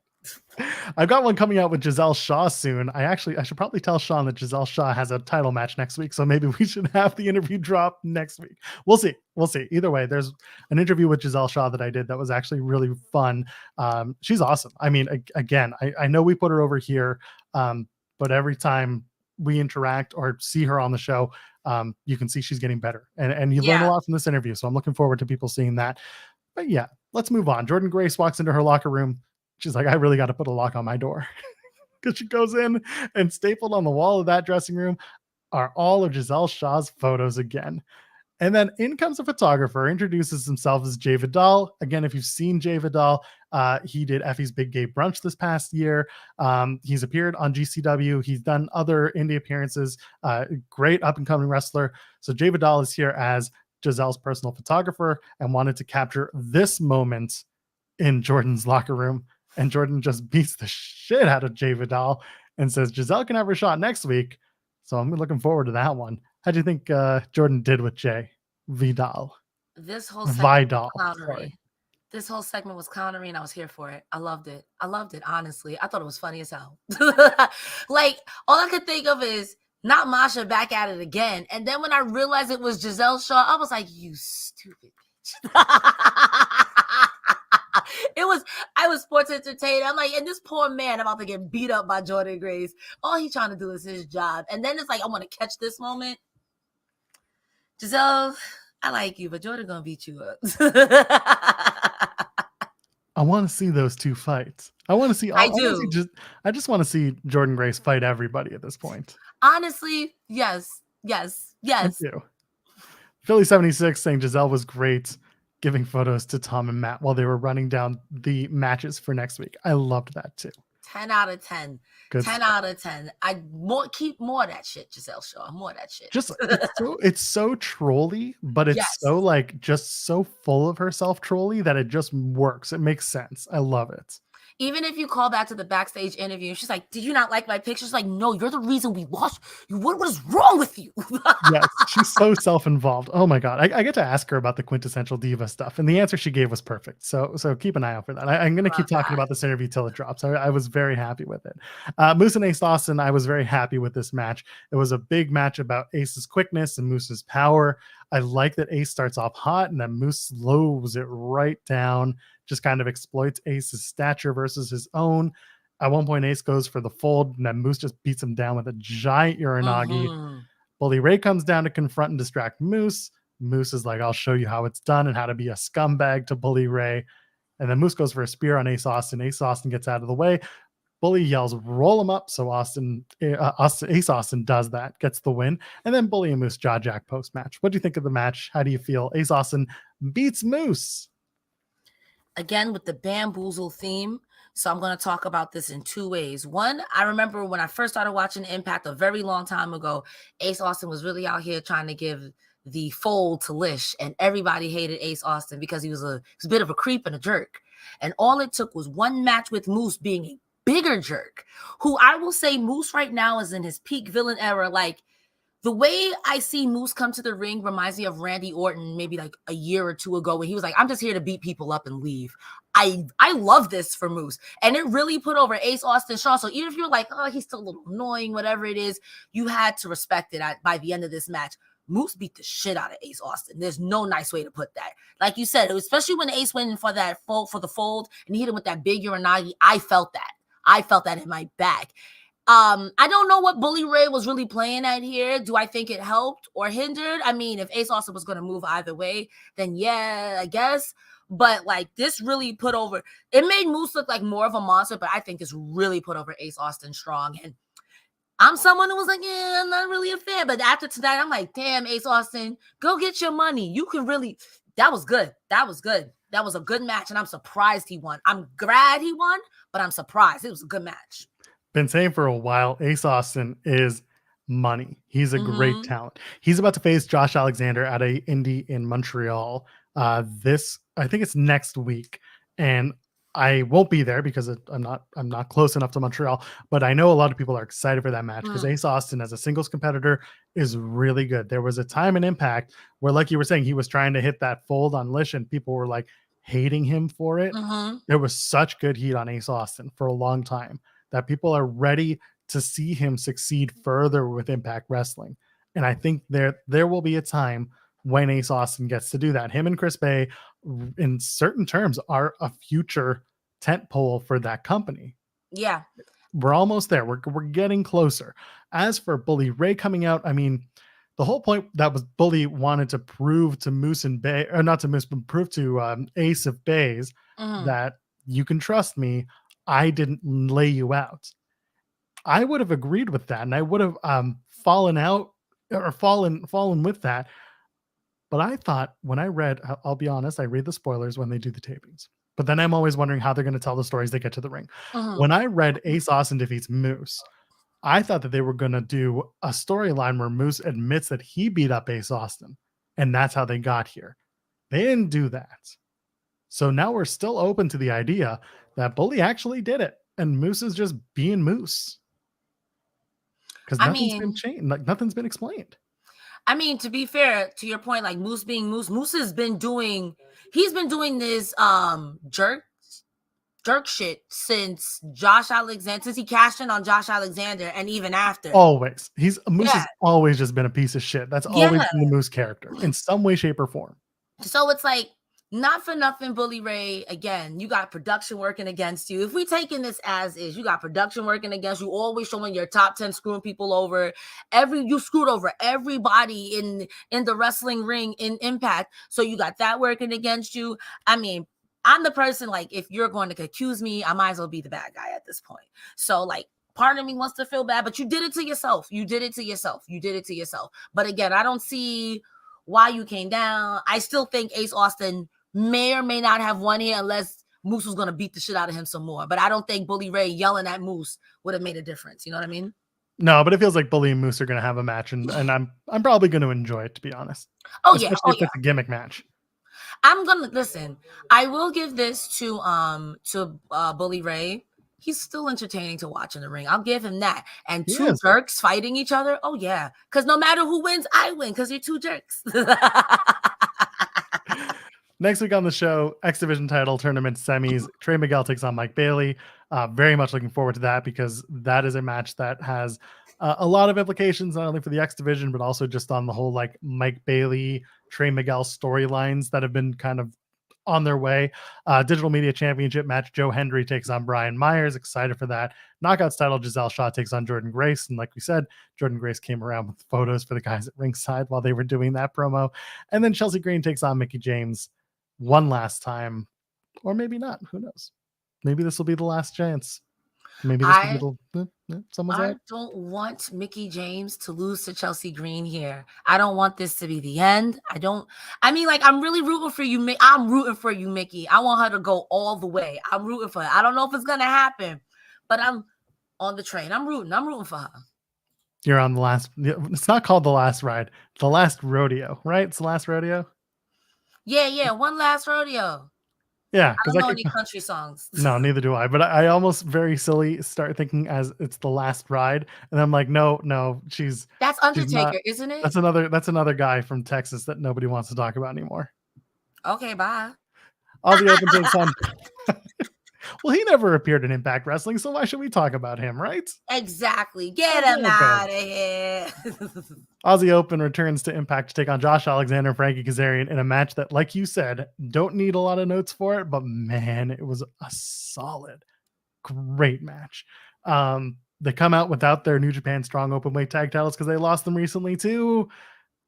I've got one coming out with Giselle Shaw soon. I should probably tell Sean that Giselle Shaw has a title match next week, so maybe we should have the interview drop next week. We'll see. Either way, there's an interview with Giselle Shaw that I did that was actually really fun. She's awesome. I mean, again, I know we put her over here, but every time we interact or see her on the show, you can see she's getting better, and you learn a lot from this interview. So I'm looking forward to people seeing that. But yeah, let's move on. Jordan Grace walks into her locker room. She's like, I really got to put a lock on my door, because she goes in, and stapled on the wall of that dressing room are all of Giselle Shaw's photos again. And then in comes a photographer, introduces himself as Jay Vidal. Again, if you've seen Jay Vidal, he did Effie's Big Gay Brunch this past year. He's appeared on GCW. He's done other indie appearances. Great up-and-coming wrestler. So Jay Vidal is here as Giselle's personal photographer and wanted to capture this moment in Jordan's locker room. And Jordan just beats the shit out of Jay Vidal and says Giselle can have her shot next week. So I'm looking forward to that one. How do you think Jordan did with Jay Vidal? This whole segment This whole segment was countering. I was here for it. I loved it. Honestly. I thought it was funny as hell. Like, all I could think of is not Masha back at it again. And then when I realized it was Giselle Shaw, I was like, you stupid bitch. I was sports entertained. I'm like, and this poor man about to get beat up by Jordan Grace. All he's trying to do is his job. And then it's like, I want to catch this moment. Giselle, I like you, but Jordan gonna beat you up. I want to see those two fights. I just want to see Jordan Grace fight everybody at this point. Honestly, yes. Thank you. Philly 76 saying Giselle was great, giving photos to Tom and Matt while they were running down the matches for next week. I loved that too. 10 out of 10. Good 10 stuff. out of 10. I keep more of that shit, Giselle Shaw. More of that shit. Just it's so trolly, but it's so like just so full of herself trolly that it just works. It makes sense. I love it. Even if you call back to the backstage interview, she's like, did you not like my pictures? Like, no, you're the reason we lost. What is wrong with you? Yes, she's so self-involved. Oh my God. I get to ask her about the quintessential diva stuff, and the answer she gave was perfect. So keep an eye out for that. I'm going to keep talking about this interview till it drops. I was very happy with it. Moose and Ace Austin, I was very happy with this match. It was a big match about Ace's quickness and Moose's power. I like that Ace starts off hot and then Moose slows it right down, just kind of exploits Ace's stature versus his own. At one point, Ace goes for the fold, and then Moose just beats him down with a giant Uranagi. Bully Ray comes down to confront and distract Moose. Moose is like, I'll show you how it's done and how to be a scumbag to Bully Ray. And then Moose goes for a spear on Ace Austin. Ace Austin gets out of the way. Bully yells, roll him up. So Ace Austin does that, gets the win. And then Bully and Moose jaw jack post match. What do you think of the match? How do you feel? Ace Austin beats Moose. Again, with the bamboozle theme. So I'm going to talk about this in two ways. One, I remember when I first started watching Impact a very long time ago, Ace Austin was really out here trying to give the fold to Lish, and everybody hated Ace Austin because he was a bit of a creep and a jerk. And all it took was one match with Moose being a bigger jerk, who I will say Moose right now is in his peak villain era. Like, the way I see Moose come to the ring reminds me of Randy Orton maybe like a year or two ago when he was like, I'm just here to beat people up and leave. I love this for Moose. And it really put over Ace Austin Shaw. So even if you're like, oh, he's still a little annoying, whatever it is, you had to respect it by the end of this match. Moose beat the shit out of Ace Austin. There's no nice way to put that. Like you said, especially when Ace went in for that fold, for the fold, and he hit him with that big Uranagi. I felt that. I felt that in my back. I don't know what Bully Ray was really playing at here. Do I think it helped or hindered? I mean, if Ace Austin was going to move either way, then yeah, I guess. But like this really put over, it made Moose look like more of a monster, but I think this really put over Ace Austin strong. And I'm someone who was like, yeah, I'm not really a fan. But after tonight, I'm like, damn, Ace Austin, go get your money. You can really, that was good. That was good. That was a good match. And I'm surprised he won. I'm glad he won, but I'm surprised. It was a good match. Been saying for a while, Ace Austin is money. He's a great talent. He's about to face Josh Alexander at a indie in Montreal. I think it's next week, and I won't be there because I'm not close enough to Montreal. But I know a lot of people are excited for that match because Ace Austin as a singles competitor is really good. There was a time in Impact where, like you were saying, he was trying to hit that fold on Lish, and people were like hating him for it. There was such good heat on Ace Austin for a long time that people are ready to see him succeed further with Impact Wrestling. And I think there will be a time when Ace Austin gets to do that. Him and Chris Bay, in certain terms, are a future tent pole for that company. Yeah. We're almost there. We're getting closer. As for Bully Ray coming out, I mean, the whole point that was Bully wanted to prove to Moose and Bay, or not to Moose, but prove to Ace of Bays that you can trust me. I didn't lay you out. I would have agreed with that, and I would have fallen out or fallen with that. But I thought when I read, I'll be honest, I read the spoilers when they do the tapings. But then I'm always wondering how they're going to tell the stories they get to the ring. When I read Ace Austin defeats Moose, I thought that they were going to do a storyline where Moose admits that he beat up Ace Austin, and that's how they got here. They didn't do that. So now we're still open to the idea that Bully actually did it, and Moose is just being Moose. Because been changed, like nothing's been explained. I mean, to be fair, to your point, like Moose being Moose, Moose has been doing, he's been doing this jerk shit since he cashed in on Josh Alexander, and even after. Always. Moose has always just been a piece of shit. That's always been the Moose character in some way, shape, or form. So it's like, not for nothing, Bully Ray, again, you got production working against you. If we taking this as is, you got production working against you, always showing your top 10 screwing people over. You screwed over everybody in the wrestling ring in Impact. So you got that working against you. I mean, I'm the person, like, if you're going to accuse me, I might as well be the bad guy at this point. So, like, part of me wants to feel bad, but you did it to yourself. You did it to yourself. But again, I don't see why you came down. I still think Ace Austin may or may not have won here unless Moose was going to beat the shit out of him some more. But I don't think Bully Ray yelling at Moose would have made a difference. You know what I mean? No, but it feels like Bully and Moose are going to have a match, and I'm probably going to enjoy it, to be honest. Especially if it's a gimmick match. I'm gonna listen. I will give this to Bully Ray. He's still entertaining to watch in the ring. I'll give him that. And two jerks fighting each other. Oh yeah, because no matter who wins, I win because you're two jerks. Next week on the show, X Division title tournament semis. Trey Miguel takes on Mike Bailey. Very much looking forward to that because that is a match that has a lot of implications, not only for the X Division, but also just on the whole like Mike Bailey, Trey Miguel storylines that have been kind of on their way. Digital Media Championship match. Joe Hendry takes on Brian Myers. Excited for that. Knockouts title. Giselle Shaw takes on Jordan Grace. And like we said, Jordan Grace came around with photos for the guys at ringside while they were doing that promo. And then Chelsea Green takes on Mickie James one last time, or maybe not. Who knows? Maybe this will be the last chance. Maybe this could be I the someone's I out. don't want Mickey James to lose to Chelsea Green here. I don't want this to be the end. I mean, like, I'm really rooting for you. I'm rooting for you, Mickey. I want her to go all the way. I'm rooting for her. I don't know if it's going to happen, but I'm on the train. I'm rooting for her. You're on the last. It's not called the last ride. The last rodeo, right? It's the last rodeo. Yeah. One last rodeo. Yeah, I because don't I know could. any country songs. No, neither do I. But I almost very silly start thinking as it's the last ride, and I'm like, no, That's she's not. Undertaker, isn't it? That's another guy from Texas that nobody wants to talk about anymore. Okay, bye. Aussie Open takes on. Well, he never appeared in Impact Wrestling, so why should we talk about him, right? Exactly. Get him Okay. out of here. Aussie Open returns to Impact to take on Josh Alexander and Frankie Kazarian in a match that, like you said, don't need a lot of notes for it, but man, it was a solid, great match. They come out without their New Japan Strong Openweight tag titles because they lost them recently to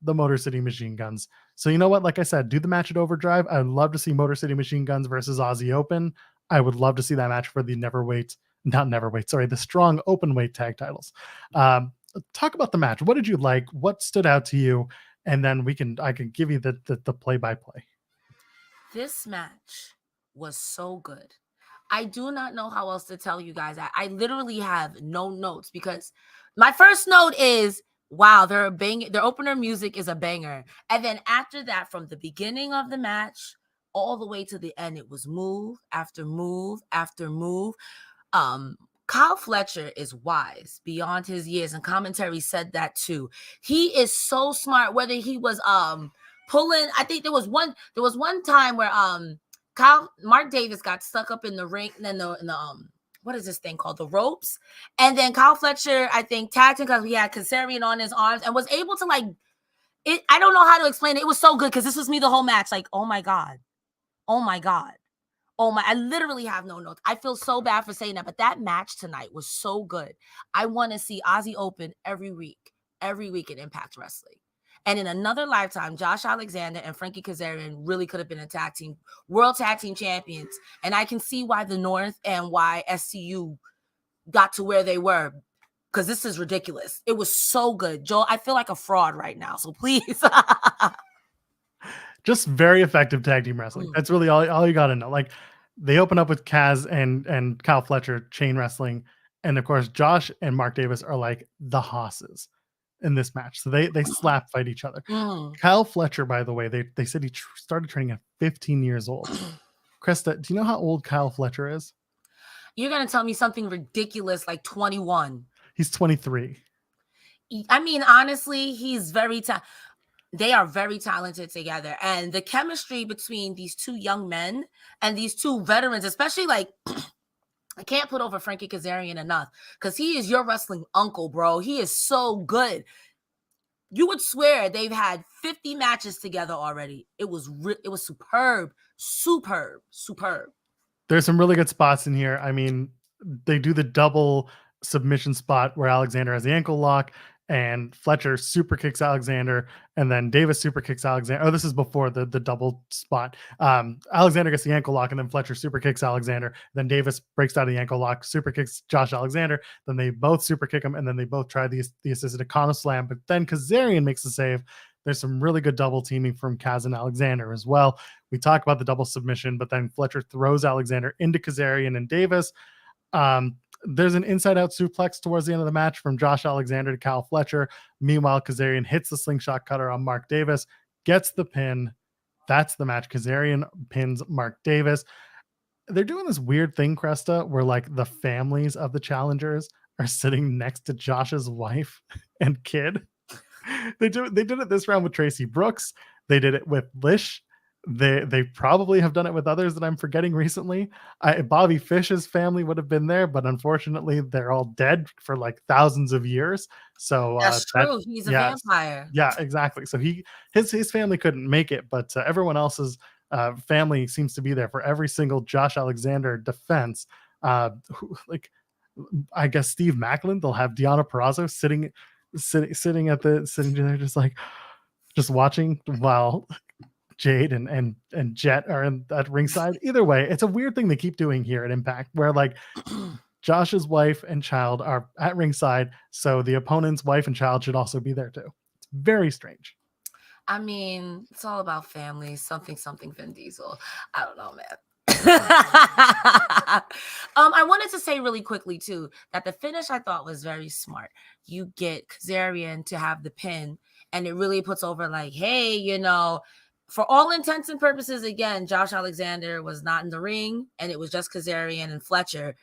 the Motor City Machine Guns. So you know what? Like I said, do the match at Overdrive. I'd love to see Motor City Machine Guns versus Aussie Open. I would love to see that match for the the Strong Openweight tag titles. Talk about the match. What did you like? What stood out to you? And then I can give you the play by play. This match was so good. I do not know how else to tell you guys. I literally have no notes because my first note is, wow, their opener music is a banger. And then after that, from the beginning of the match all the way to the end, it was move after move after move. Kyle Fletcher is wise beyond his years, and commentary said that too. He is so smart. Whether he was pulling, I think there was one time where Mark Davis got stuck up in the ring, and then the what is this thing called, the ropes, and then Kyle Fletcher, I think, tagged him because he had Kazarian on his arms and was able to, like, it. I don't know how to explain it. It was so good because this was me the whole match. Like, oh my god, oh my god. Oh my, I literally have no notes. I feel so bad for saying that, but that match tonight was so good. I want to see Aussie Open every week in Impact Wrestling. And in another lifetime, Josh Alexander and Frankie Kazarian really could have been a world tag team champions. And I can see why the North and why SCU got to where they were, because this is ridiculous. It was so good. Joel, I feel like a fraud right now, so please. Just very effective tag team wrestling. That's really all you got to know. Like, they open up with Kaz and Kyle Fletcher chain wrestling, and of course Josh and Mark Davis are like the hosses in this match. So they slap fight each other. Kyle Fletcher, by the way, they said he started training at 15 years old. Cresta, do you know how old Kyle Fletcher is? You're gonna tell me something ridiculous like 21. He's 23. I mean, honestly, they are very talented together, and the chemistry between these two young men and these two veterans, especially, like, I can't put over Frankie Kazarian enough because he is your wrestling uncle, bro. He is so good. You would swear they've had 50 matches together already. It was superb. There's some really good spots in here. I mean, they do the double submission spot where Alexander has the ankle lock and Fletcher super kicks Alexander, and then Davis super kicks Alexander. Oh, this is before the double spot. Alexander gets the ankle lock, and then Fletcher super kicks Alexander. Then Davis breaks out of the ankle lock, super kicks Josh Alexander. Then they both super kick him, and then they both try the assisted Econo Slam. But then Kazarian makes the save. There's some really good double teaming from Kaz and Alexander as well. We talk about the double submission, but then Fletcher throws Alexander into Kazarian and Davis. There's an inside-out suplex towards the end of the match from Josh Alexander to Kyle Fletcher. Meanwhile, Kazarian hits the slingshot cutter on Mark Davis, gets the pin. That's the match. Kazarian pins Mark Davis. They're doing this weird thing, Cresta, where, like, the families of the challengers are sitting next to Josh's wife and kid. They did it this round with Tracy Brooks. They did it with Lish. They probably have done it with others that I'm forgetting recently. Bobby Fish's family would have been there, but unfortunately they're all dead for like thousands of years. So that's true. He's a vampire. Yeah, exactly. So his family couldn't make it, but everyone else's family seems to be there for every single Josh Alexander defense. Like, I guess Steve Macklin, they'll have Deonna Purrazzo sitting there just watching while Jade and Jet are at ringside. Either way, it's a weird thing they keep doing here at Impact, where, like, Josh's wife and child are at ringside, so the opponent's wife and child should also be there too. It's very strange. I mean, it's all about family. Something Vin Diesel. I don't know, man. I wanted to say really quickly too that the finish I thought was very smart. You get Kazarian to have the pin, and it really puts over like, hey, for all intents and purposes, again, Josh Alexander was not in the ring, and it was just Kazarian and Fletcher.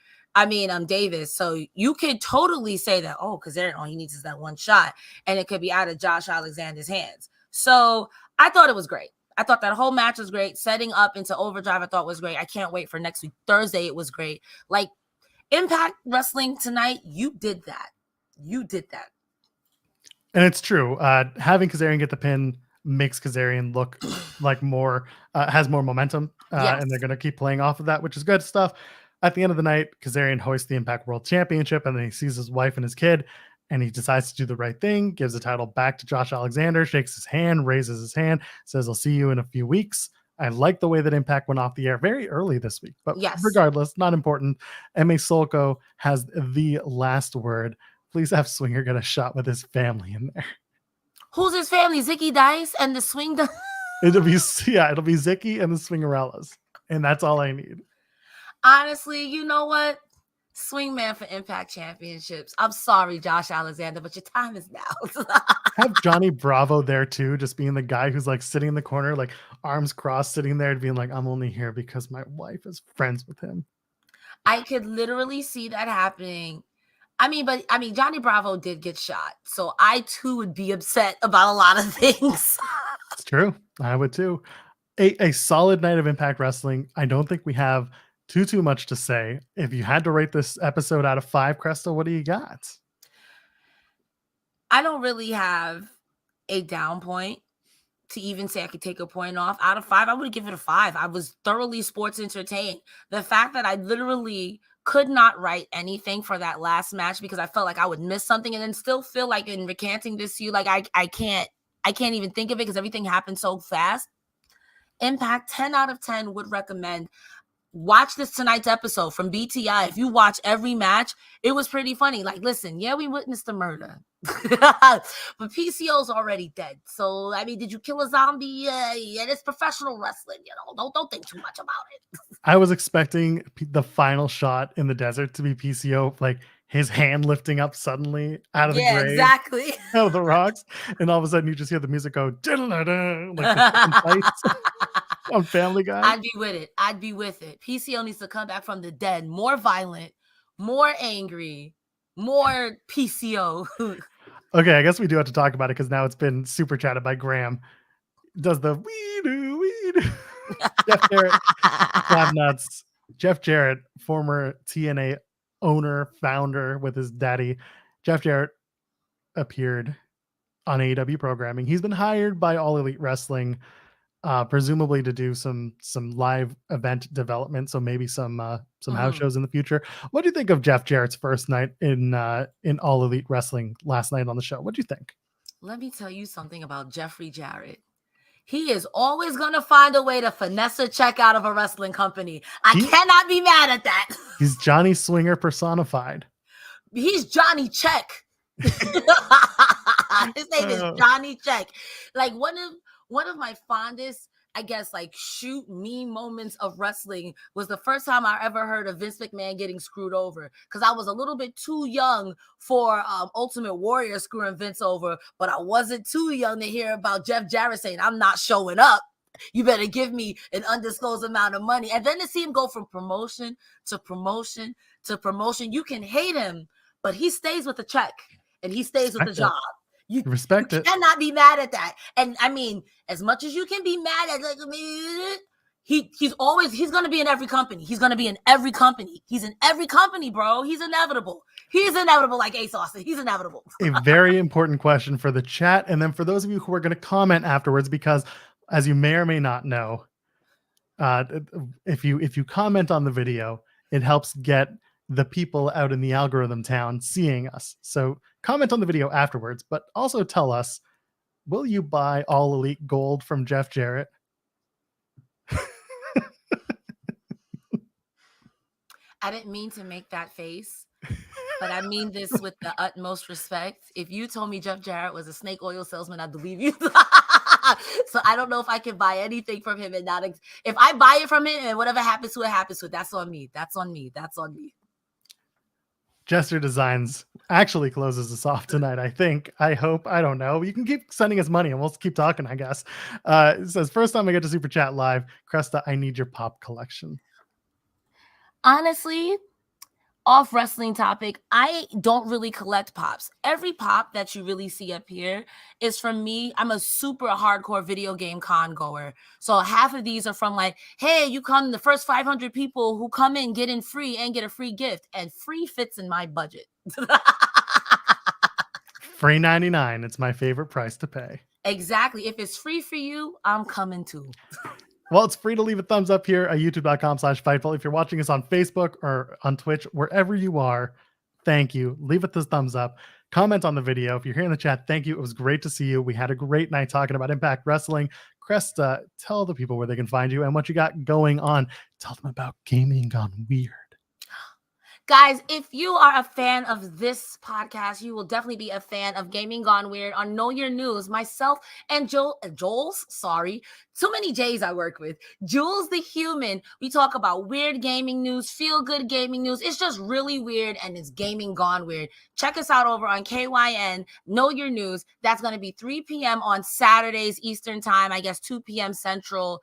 Davis. So you could totally say that, Kazarian, all he needs is that one shot, and it could be out of Josh Alexander's hands. So I thought it was great. I thought that whole match was great. Setting up into Overdrive, I thought was great. I can't wait for next week. Thursday, it was great. Like, Impact Wrestling tonight, you did that. And it's true. Having Kazarian get the pin makes Kazarian look like has more momentum. Yes. And they're going to keep playing off of that, which is good stuff. At the end of the night, Kazarian hoists the Impact World Championship, and then he sees his wife and his kid, and he decides to do the right thing, gives the title back to Josh Alexander, shakes his hand, raises his hand, says, I'll see you in a few weeks. I like the way that Impact went off the air very early this week, but regardless, not important. M.A. Solko has the last word. Please have Swinger get a shot with his family in there. Who's his family? Zicky Dice and the Swing Dice? It'll be Zicky and the Swingerellas, and that's all I need. Honestly, you know what? Swingman for Impact Championships. I'm sorry, Josh Alexander, but your time is now. Have Johnny Bravo there too, just being the guy who's like sitting in the corner, like arms crossed, sitting there, being like, I'm only here because my wife is friends with him. I could literally see that happening. Johnny Bravo did get shot, so I too would be upset about a lot of things. It's true. I would too. A solid night of Impact Wrestling. I don't think we have too much to say. If you had to rate this episode out of 5, Cresta, what do you got? I don't really have a down point to even say I could take a point off. Out of 5, I would give it a 5. I was thoroughly sports entertained. The fact that I literally could not write anything for that last match because I felt like I would miss something, and then still feel like in recanting this to you, like I can't even think of it because everything happened so fast. Impact, 10 out of 10 would recommend. Watch this tonight's episode from BTI. If you watch every match, it was pretty funny. Like, listen, yeah, we witnessed a murder, but PCO's already dead. So, did you kill a zombie? Yeah, it's professional wrestling. Don't think too much about it. I was expecting the final shot in the desert to be PCO, like his hand lifting up suddenly out of the grave, exactly, out of the rocks, and all of a sudden you just hear the music go, like the fights. On Family Guy. I'd be with it. PCO needs to come back from the dead, more violent, more angry, more PCO. Okay, I guess we do have to talk about it because now it's been super chatted by Graham. Does the we do Jeff Jarrett Crab Nuts. Jeff Jarrett, former TNA owner, founder with his daddy. Jeff Jarrett appeared on AEW programming. He's been hired by All Elite Wrestling, presumably to do some live event development, so maybe some house shows in the future. What do you think of Jeff Jarrett's first night in All Elite Wrestling last night on the show? What do you think? Let me tell you something about Jeffrey Jarrett. He is always going to find a way to finesse a check out of a wrestling company. I cannot be mad at that. He's Johnny Swinger personified. He's Johnny Check. His name is Johnny Check. Like, one of my fondest, I guess, like shoot me moments of wrestling was the first time I ever heard of Vince McMahon getting screwed over, because I was a little bit too young for Ultimate Warrior screwing Vince over, but I wasn't too young to hear about Jeff Jarrett saying, I'm not showing up. You better give me an undisclosed amount of money. And then to see him go from promotion to promotion to promotion, you can hate him, but he stays with the check and he stays with the job. You cannot be mad at that. And as much as you can be mad at he's going to be in every company. He's going to be in every company. He's in every company, bro. He's inevitable. He's inevitable, like Ace Austin. He's inevitable. A very important question for the chat. And then for those of you who are going to comment afterwards, because as you may or may not know, if you comment on the video, it helps get the people out in the algorithm town seeing us. So comment on the video afterwards, but also tell us, will you buy All Elite Gold from Jeff Jarrett? I didn't mean to make that face, but I mean this with the utmost respect. If you told me Jeff Jarrett was a snake oil salesman, I'd believe you. So I don't know if I can buy anything from him and not. If I buy it from him and whatever happens to it, happens to it. That's on me. That's on me. That's on me. Gesture Designs actually closes us off tonight, I think. I hope. I don't know. You can keep sending us money and we'll keep talking, I guess. It says, first time I get to Super Chat live. Cresta, I need your pop collection. Honestly, off wrestling topic, I don't really collect pops. Every pop that you really see up here is from me. I'm a super hardcore video game con goer. So half of these are from like, hey, you come, the first 500 people who come in get in free and get a free gift. And free fits in my budget. Free 99. It's my favorite price to pay. Exactly. If it's free for you, I'm coming too. Well, it's free to leave a thumbs up here at youtube.com/Fightful. If you're watching us on Facebook or on Twitch, wherever you are, thank you. Leave it the thumbs up. Comment on the video. If you're here in the chat, thank you. It was great to see you. We had a great night talking about Impact Wrestling. Cresta, tell the people where they can find you and what you got going on. Tell them about Gaming Gone Weird. Guys, if you are a fan of this podcast, you will definitely be a fan of Gaming Gone Weird on Know Your News. Myself and Jules, sorry, too many J's I work with. Jules the Human. We talk about weird gaming news, feel-good gaming news. It's just really weird, and it's Gaming Gone Weird. Check us out over on KYN, Know Your News. That's going to be 3 p.m. on Saturdays Eastern Time, I guess 2 p.m. Central,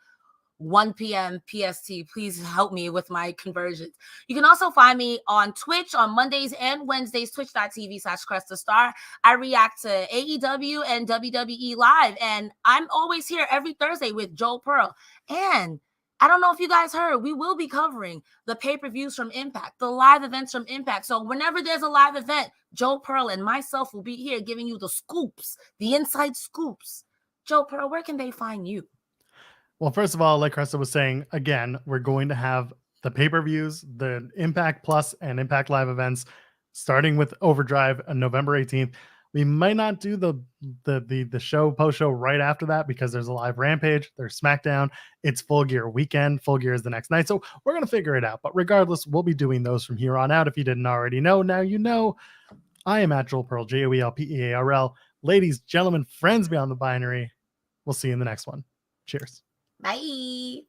1 p.m. PST. Please help me with my conversions. You can also find me on Twitch on Mondays and Wednesdays, twitch.tv/Cresta Starr. I react to AEW and WWE live, and I'm always here every Thursday with Joel Pearl. And I don't know if you guys heard, we will be covering the pay-per-views from Impact, the live events from Impact. So whenever there's a live event, Joel Pearl and myself will be here giving you the scoops, the inside scoops. Joel Pearl, where can they find you? Well, first of all, like Cresta was saying, again, we're going to have the pay-per-views, the Impact Plus and Impact Live events, starting with Overdrive on November 18th. We might not do the show, post-show right after that because there's a live Rampage, there's SmackDown, it's Full Gear weekend. Full Gear is the next night. So we're going to figure it out. But regardless, we'll be doing those from here on out. If you didn't already know, now you know. I am at Joel Pearl, JoelPearl. Ladies, gentlemen, friends beyond the binary. We'll see you in the next one. Cheers. Bye.